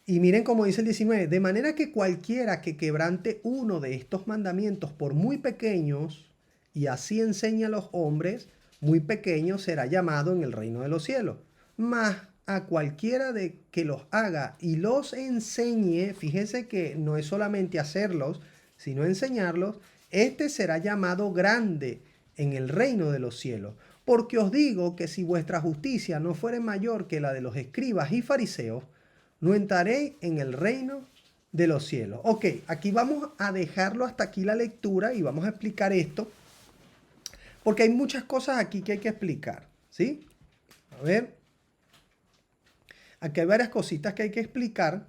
Y miren cómo dice el 19, de manera que cualquiera que quebrante uno de estos mandamientos por muy pequeños y así enseña a los hombres, muy pequeño será llamado en el reino de los cielos. Mas a cualquiera de que los haga y los enseñe, fíjense que no es solamente hacerlos, sino enseñarlos, este será llamado grande en el reino de los cielos. Porque os digo que si vuestra justicia no fuere mayor que la de los escribas y fariseos, no entraréis en el reino de los cielos. Ok, aquí vamos a dejarlo hasta aquí la lectura y vamos a explicar esto, porque hay muchas cosas aquí que hay que explicar, ¿sí? A ver, aquí hay varias cositas que hay que explicar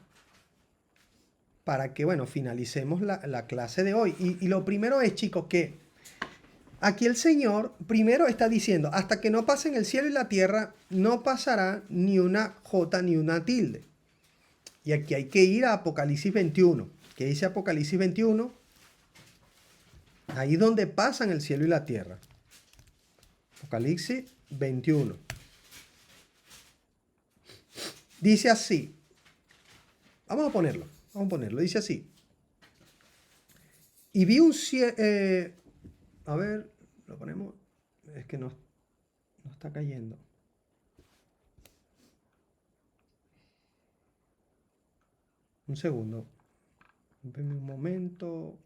para que, bueno, finalicemos la clase de hoy. Y lo primero es, chicos, que aquí el Señor primero está diciendo, hasta que no pasen el cielo y la tierra, no pasará ni una jota ni una tilde. Y aquí hay que ir a Apocalipsis 21. ¿Qué dice Apocalipsis 21? Ahí donde pasan el cielo y la tierra. Apocalipsis 21. Dice así. Vamos a ponerlo. Dice así. Y vi un cielo... a ver, lo ponemos. Es que no está cayendo. Un segundo. Un momento.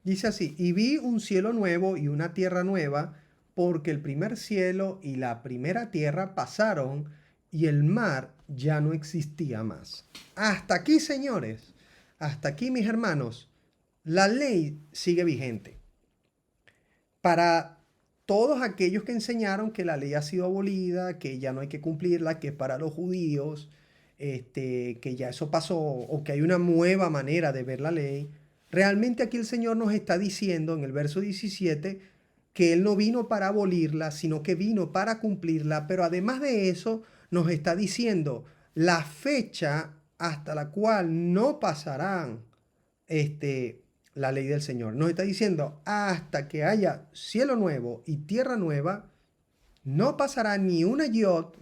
Dice así, y vi un cielo nuevo y una tierra nueva, porque el primer cielo y la primera tierra pasaron y el mar ya no existía más. Hasta aquí, señores, hasta aquí, mis hermanos, la ley sigue vigente. Para todos aquellos que enseñaron que la ley ha sido abolida, que ya no hay que cumplirla, que es para los judíos, que ya eso pasó, o que hay una nueva manera de ver la ley, realmente aquí el Señor nos está diciendo en el verso 17 que Él no vino para abolirla, sino que vino para cumplirla, pero además de eso nos está diciendo la fecha hasta la cual no pasarán la ley del Señor. Nos está diciendo hasta que haya cielo nuevo y tierra nueva, no pasará ni una yod,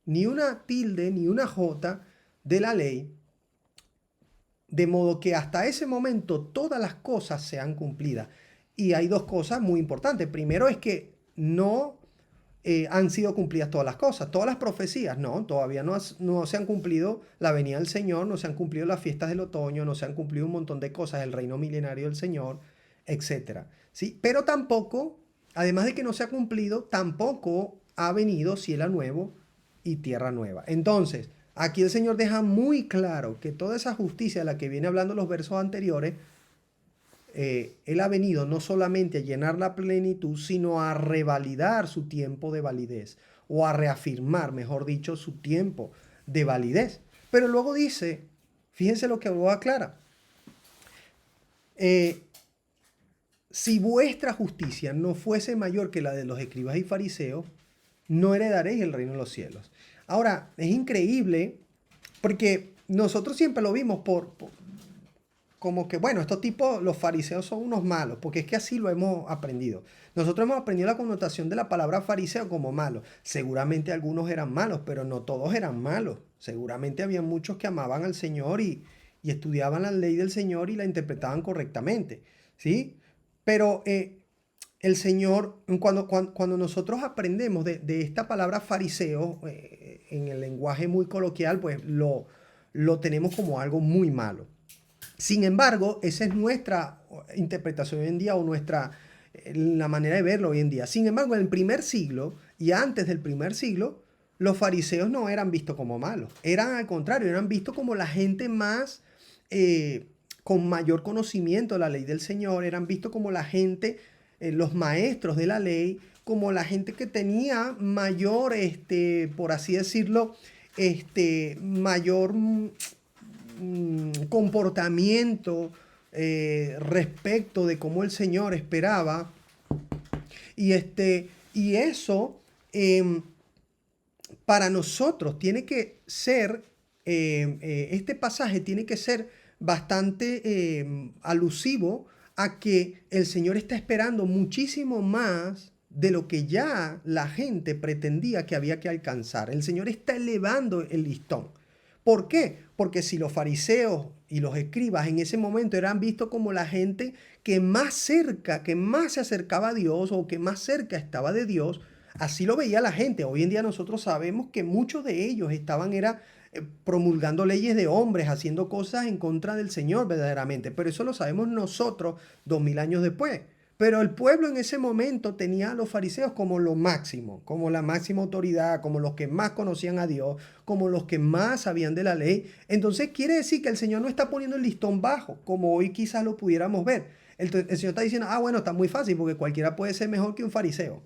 ni una tilde, ni una jota de la ley, de modo que hasta ese momento todas las cosas sean cumplidas. Y hay dos cosas muy importantes. Primero es que no han sido cumplidas todas las cosas, todas las profecías, no, todavía no se han cumplido la venida del Señor, no se han cumplido las fiestas del otoño, no se han cumplido un montón de cosas, el reino milenario del Señor, etc. ¿Sí? Pero tampoco, además de que no se ha cumplido, tampoco ha venido cielo nuevo y tierra nueva. Entonces, aquí el Señor deja muy claro que toda esa justicia de la que viene hablando los versos anteriores, Él ha venido no solamente a llenar la plenitud, sino a revalidar su tiempo de validez, o a reafirmar, mejor dicho, su tiempo de validez. Pero luego dice, fíjense lo que luego aclara, si vuestra justicia no fuese mayor que la de los escribas y fariseos, no heredaréis el reino de los cielos. Ahora, es increíble porque nosotros siempre lo vimos como que, bueno, estos tipos, los fariseos son unos malos, porque es que así lo hemos aprendido. Nosotros hemos aprendido la connotación de la palabra fariseo como malo. Seguramente algunos eran malos, pero no todos eran malos. Seguramente había muchos que amaban al Señor y estudiaban la ley del Señor y la interpretaban correctamente, ¿sí? Pero el Señor, cuando nosotros aprendemos de esta palabra fariseo, en el lenguaje muy coloquial, pues lo tenemos como algo muy malo. Sin embargo, esa es nuestra interpretación hoy en día o la manera de verlo hoy en día. Sin embargo, en el primer siglo y antes del primer siglo, los fariseos no eran vistos como malos. Eran al contrario, eran vistos como la gente más, con mayor conocimiento de la ley del Señor. Eran vistos como la gente, los maestros de la ley, como la gente que tenía mayor, por así decirlo, mayor comportamiento respecto de cómo el Señor esperaba. Y eso para nosotros tiene que ser, este pasaje tiene que ser bastante alusivo a que el Señor está esperando muchísimo más de lo que ya la gente pretendía que había que alcanzar. El Señor está elevando el listón. ¿Por qué? Porque si los fariseos y los escribas en ese momento eran vistos como la gente que más cerca, que más se acercaba a Dios o que más cerca estaba de Dios, así lo veía la gente. Hoy en día nosotros sabemos que muchos de ellos estaban promulgando leyes de hombres, haciendo cosas en contra del Señor verdaderamente. Pero eso lo sabemos nosotros 2000 años después. Pero el pueblo en ese momento tenía a los fariseos como lo máximo, como la máxima autoridad, como los que más conocían a Dios, como los que más sabían de la ley. Entonces quiere decir que el Señor no está poniendo el listón bajo, como hoy quizás lo pudiéramos ver. El Señor está diciendo, bueno, está muy fácil porque cualquiera puede ser mejor que un fariseo.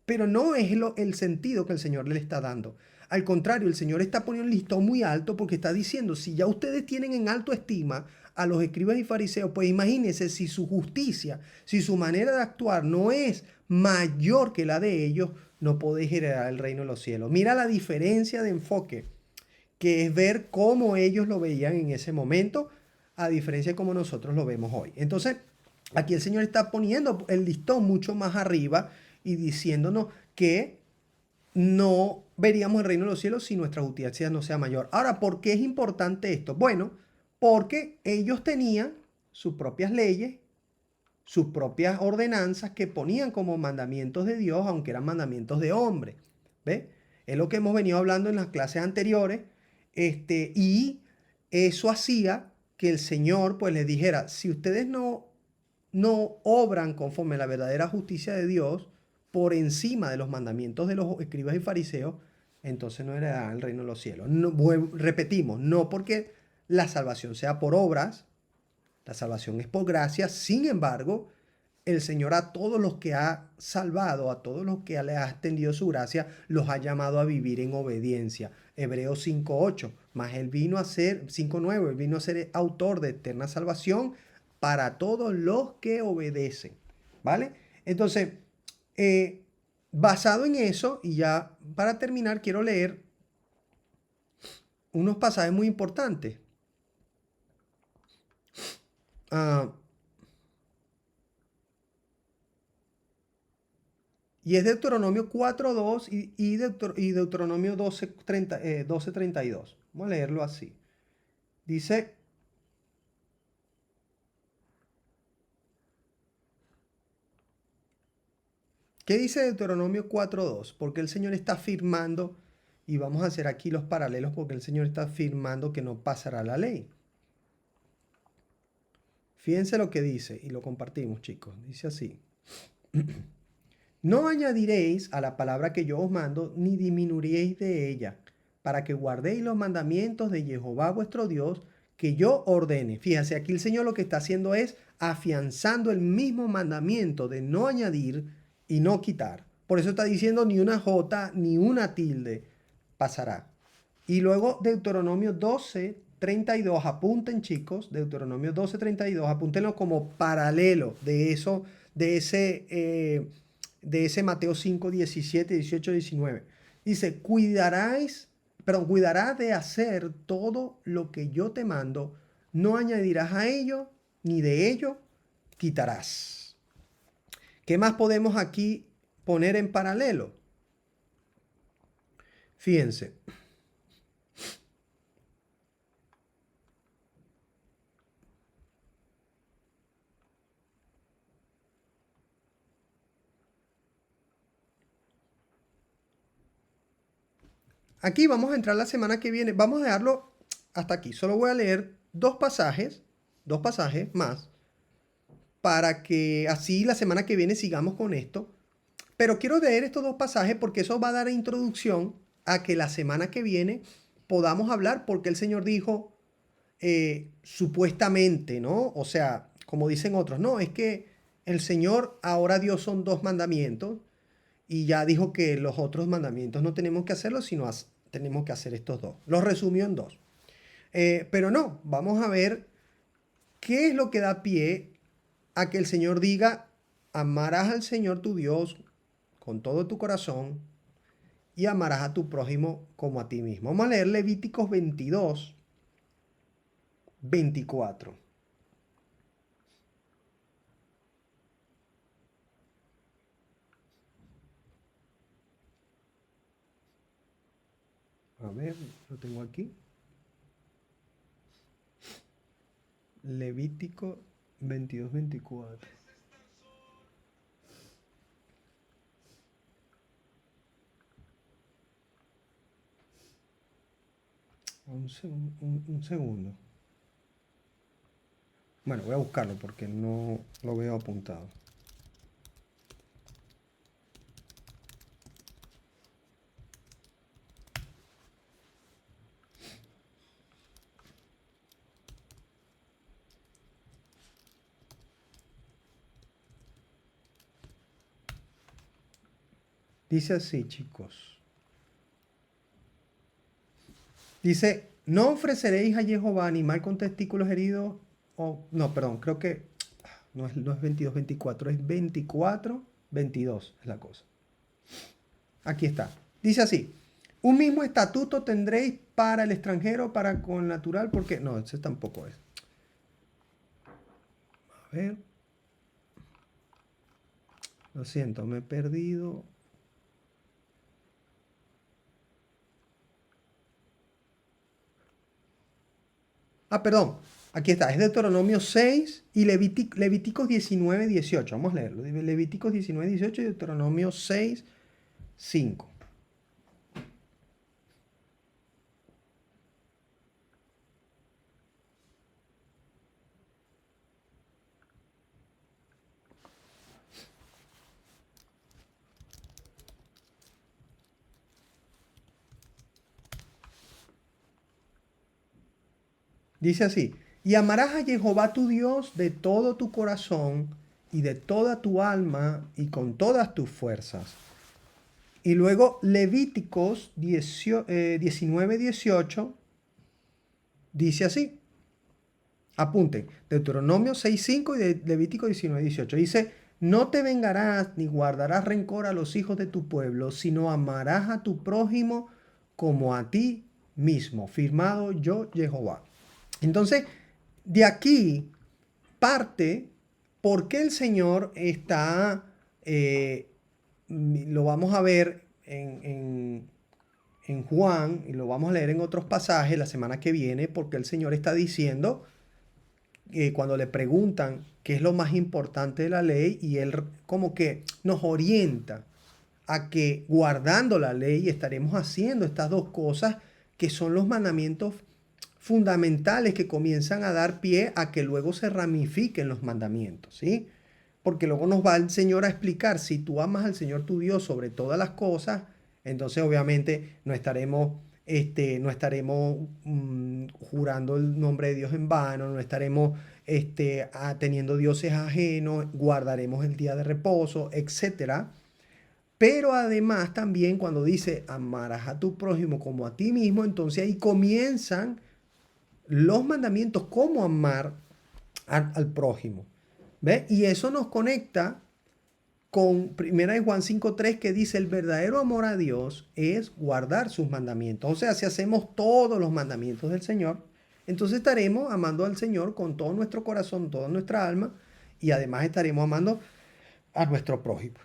Pero no es el sentido que el Señor le está dando. Al contrario, el Señor está poniendo el listón muy alto porque está diciendo, si ya ustedes tienen en alto estima a los escribas y fariseos, pues imagínense si su justicia, si su manera de actuar no es mayor que la de ellos, no podéis heredar el reino de los cielos. Mira la diferencia de enfoque, que es ver cómo ellos lo veían en ese momento, a diferencia de cómo nosotros lo vemos hoy. Entonces, aquí el Señor está poniendo el listón mucho más arriba y diciéndonos que no veríamos el reino de los cielos si nuestra justicia no sea mayor. Ahora, ¿por qué es importante esto? Bueno, porque ellos tenían sus propias leyes, sus propias ordenanzas que ponían como mandamientos de Dios, aunque eran mandamientos de hombre. ¿Ve? Es lo que hemos venido hablando en las clases anteriores. Y eso hacía que el Señor pues les dijera, si ustedes no obran conforme a la verdadera justicia de Dios, por encima de los mandamientos de los escribas y fariseos, entonces no heredarán el reino de los cielos. No, repetimos, no porque la salvación sea por obras, la salvación es por gracia. Sin embargo, el Señor a todos los que ha salvado, a todos los que le ha extendido su gracia, los ha llamado a vivir en obediencia. Hebreos 5:8, mas Él vino a ser, 5:9, Él vino a ser autor de eterna salvación para todos los que obedecen. ¿Vale? Entonces, basado en eso, y ya para terminar, quiero leer unos pasajes muy importantes. Y es Deuteronomio 4:2 y Deuteronomio 12:32. Vamos a leerlo así. Dice, ¿qué dice Deuteronomio 4:2? Porque el Señor está afirmando, y vamos a hacer aquí los paralelos, porque el Señor está afirmando que no pasará la ley. Fíjense lo que dice, y lo compartimos, chicos. Dice así. No añadiréis a la palabra que yo os mando, ni disminuiréis de ella, para que guardéis los mandamientos de Jehová vuestro Dios, que yo ordene. Fíjense, aquí el Señor lo que está haciendo es afianzando el mismo mandamiento de no añadir y no quitar. Por eso está diciendo ni una jota ni una tilde pasará. Y luego Deuteronomio 12:32, apunten chicos, Deuteronomio 12:32, apúntenlo como paralelo de eso, de ese Mateo 5, 17, 18, 19. Dice, cuidarás de hacer todo lo que yo te mando, no añadirás a ello, ni de ello quitarás. ¿Qué más podemos aquí poner en paralelo? Fíjense. Aquí vamos a entrar la semana que viene. Vamos a dejarlo hasta aquí. Solo voy a leer dos pasajes más, para que así la semana que viene sigamos con esto. Pero quiero leer estos dos pasajes porque eso va a dar introducción a que la semana que viene podamos hablar, porque el Señor dijo, supuestamente, ¿no? O sea, como dicen otros, no, es que el Señor ahora dio son 2 mandamientos y ya dijo que los otros mandamientos no tenemos que hacerlos, sino tenemos que hacer estos 2. Los resumió en 2. Pero no, vamos a ver qué es lo que da pie a que el Señor diga, amarás al Señor tu Dios con todo tu corazón y amarás a tu prójimo como a ti mismo. Vamos a leer Levíticos 22, 24. A ver, lo tengo aquí. Levítico 22, 24. Un segundo. Bueno, voy a buscarlo porque no lo veo apuntado. Dice así, chicos. Dice, no ofreceréis a Jehová animal con testículos heridos. No, perdón, creo que no es 22, 24, es 24, 22 es la cosa. Aquí está. Dice así, un mismo estatuto tendréis para el extranjero, para con el natural, porque no, ese tampoco es. A ver. Lo siento, me he perdido. Perdón. Aquí está. Es Deuteronomio 6 y Levíticos 19, 18. Vamos a leerlo. Levíticos 19, 18 y Deuteronomio 6, 5. Dice así, y amarás a Jehová tu Dios de todo tu corazón y de toda tu alma y con todas tus fuerzas. Y luego Levíticos 19, 18 dice así. Apunten, Deuteronomio 6, 5 y Levítico 19, 18. Dice, no te vengarás ni guardarás rencor a los hijos de tu pueblo, sino amarás a tu prójimo como a ti mismo. Firmado yo, Jehová. Entonces, de aquí parte por qué el Señor está, lo vamos a ver en Juan, y lo vamos a leer en otros pasajes la semana que viene, porque el Señor está diciendo, cuando le preguntan qué es lo más importante de la ley, y Él como que nos orienta a que guardando la ley estaremos haciendo estas 2 cosas que son los mandamientos fundamentales que comienzan a dar pie a que luego se ramifiquen los mandamientos, ¿sí? Porque luego nos va el Señor a explicar, si tú amas al Señor tu Dios sobre todas las cosas, entonces obviamente no estaremos jurando el nombre de Dios en vano, no estaremos teniendo dioses ajenos, guardaremos el día de reposo, etc. Pero además también cuando dice amarás a tu prójimo como a ti mismo, entonces ahí comienzan los mandamientos, cómo amar al prójimo. ¿Ve? Y eso nos conecta con 1 Juan 5:3 que dice el verdadero amor a Dios es guardar sus mandamientos. O sea, si hacemos todos los mandamientos del Señor, entonces estaremos amando al Señor con todo nuestro corazón, toda nuestra alma, y además estaremos amando a nuestro prójimo.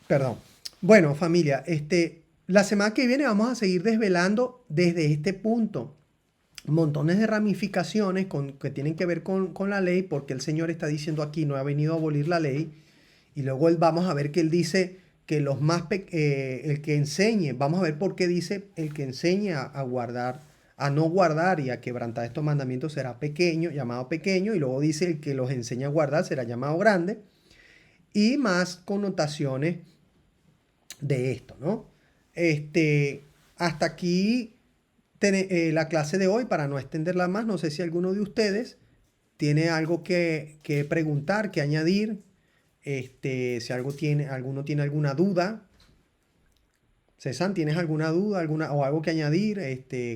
Perdón. Bueno, familia, la semana que viene vamos a seguir desvelando desde este punto montones de ramificaciones que tienen que ver con la ley, porque el Señor está diciendo aquí, no ha venido a abolir la ley, y luego vamos a ver que Él dice que los más, el que enseñe, vamos a ver por qué dice el que enseñe a guardar, a no guardar y a quebrantar estos mandamientos será pequeño, llamado pequeño, y luego dice el que los enseña a guardar será llamado grande, y más connotaciones de esto, ¿no? Hasta aquí la clase de hoy, para no extenderla más. No sé si alguno de ustedes tiene algo que preguntar, que añadir, si alguno tiene alguna duda. César, ¿tienes alguna duda o algo que añadir?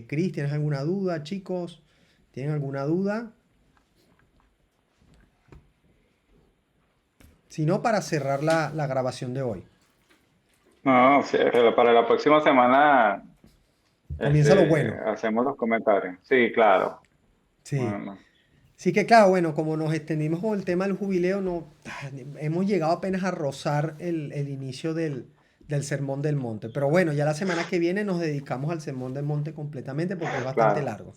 Cris, ¿tienes alguna duda? Chicos, ¿tienen alguna duda? Si no, para cerrar la grabación de hoy. No, sí, para la próxima semana Comienza lo bueno. hacemos los comentarios. Sí, claro. Sí. Bueno. Sí que claro, bueno, como nos extendimos con el tema del jubileo, no, hemos llegado apenas a rozar el inicio del Sermón del Monte. Pero bueno, ya la semana que viene nos dedicamos al Sermón del Monte completamente porque es bastante Claro. largo.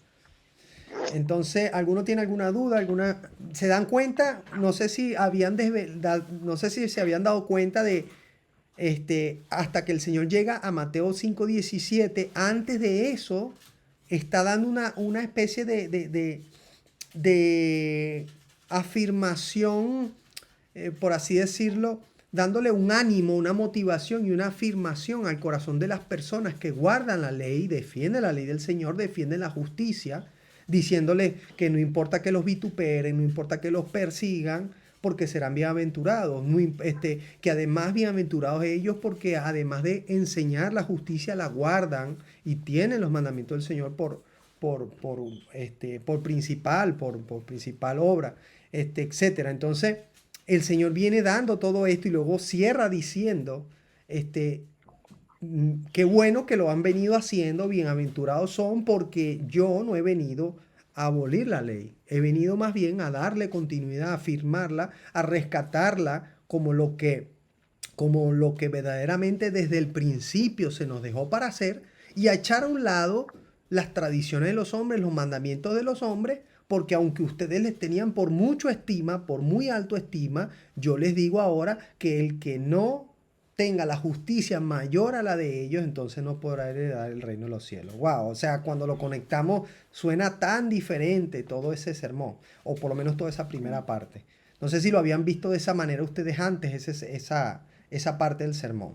Entonces, ¿alguno tiene alguna duda? ¿Se dan cuenta? No sé si no sé si se habían dado cuenta de hasta que el Señor llega a Mateo 5:17. Antes de eso, está dando una especie de afirmación, por así decirlo, dándole un ánimo, una motivación y una afirmación al corazón de las personas que guardan la ley, defienden la ley del Señor, defienden la justicia, diciéndole que no importa que los vituperen, no importa que los persigan, porque serán bienaventurados, que además bienaventurados ellos porque además de enseñar la justicia la guardan y tienen los mandamientos del Señor por principal obra, etcétera. Entonces, el Señor viene dando todo esto y luego cierra diciendo, qué bueno que lo han venido haciendo, bienaventurados son porque yo no he venido a abolir la ley, he venido más bien a darle continuidad, a afirmarla, a rescatarla como lo que verdaderamente desde el principio se nos dejó para hacer y a echar a un lado las tradiciones de los hombres, los mandamientos de los hombres, porque aunque ustedes les tenían por mucho estima, por muy alto estima, yo les digo ahora que el que no tenga la justicia mayor a la de ellos, entonces no podrá heredar el reino de los cielos. Wow, o sea, cuando lo conectamos suena tan diferente todo ese sermón, o por lo menos toda esa primera parte. No sé si lo habían visto de esa manera ustedes antes, esa parte del sermón.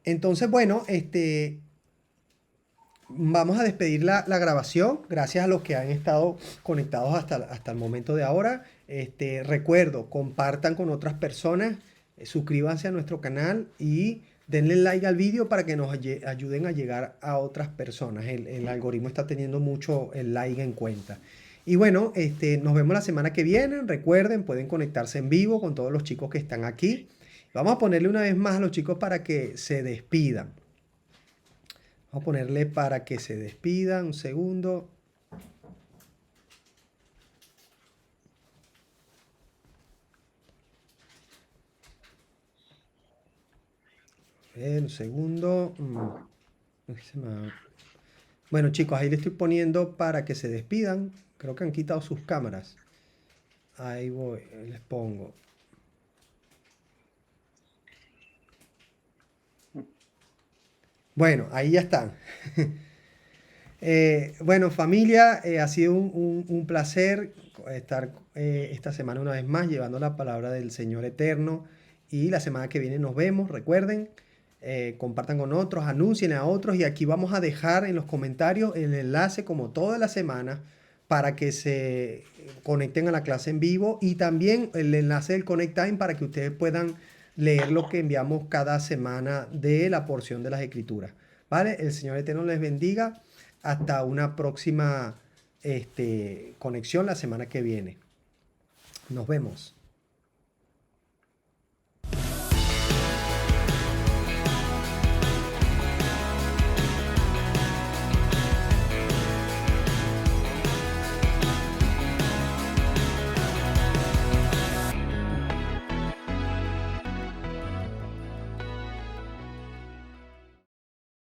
Entonces, bueno, vamos a despedir la grabación. Gracias a los que han estado conectados hasta el momento de ahora. Recuerdo, compartan con otras personas, suscríbanse a nuestro canal y denle like al vídeo para que nos ayuden a llegar a otras personas. El algoritmo está teniendo mucho el like en cuenta. Y bueno, nos vemos la semana que viene. Recuerden, pueden conectarse en vivo con todos los chicos que están aquí. Vamos a ponerle una vez más a los chicos para que se despidan. Vamos a ponerle para que se despidan. Un segundo. Un segundo. Bueno, chicos, ahí le estoy poniendo para que se despidan. Creo que han quitado sus cámaras. Ahí voy, les pongo. Bueno, ahí ya están. Bueno, familia, ha sido un placer estar esta semana una vez más llevando la palabra del Señor eterno. Y la semana que viene nos vemos. Recuerden, compartan con otros, anuncien a otros. Y aquí vamos a dejar en los comentarios el enlace, como toda la semana, para que se conecten a la clase en vivo. Y también el enlace del Connect Time para que ustedes puedan leer lo que enviamos cada semana de la porción de las Escrituras. ¿Vale? El Señor eterno les bendiga. Hasta una próxima conexión la semana que viene. Nos vemos.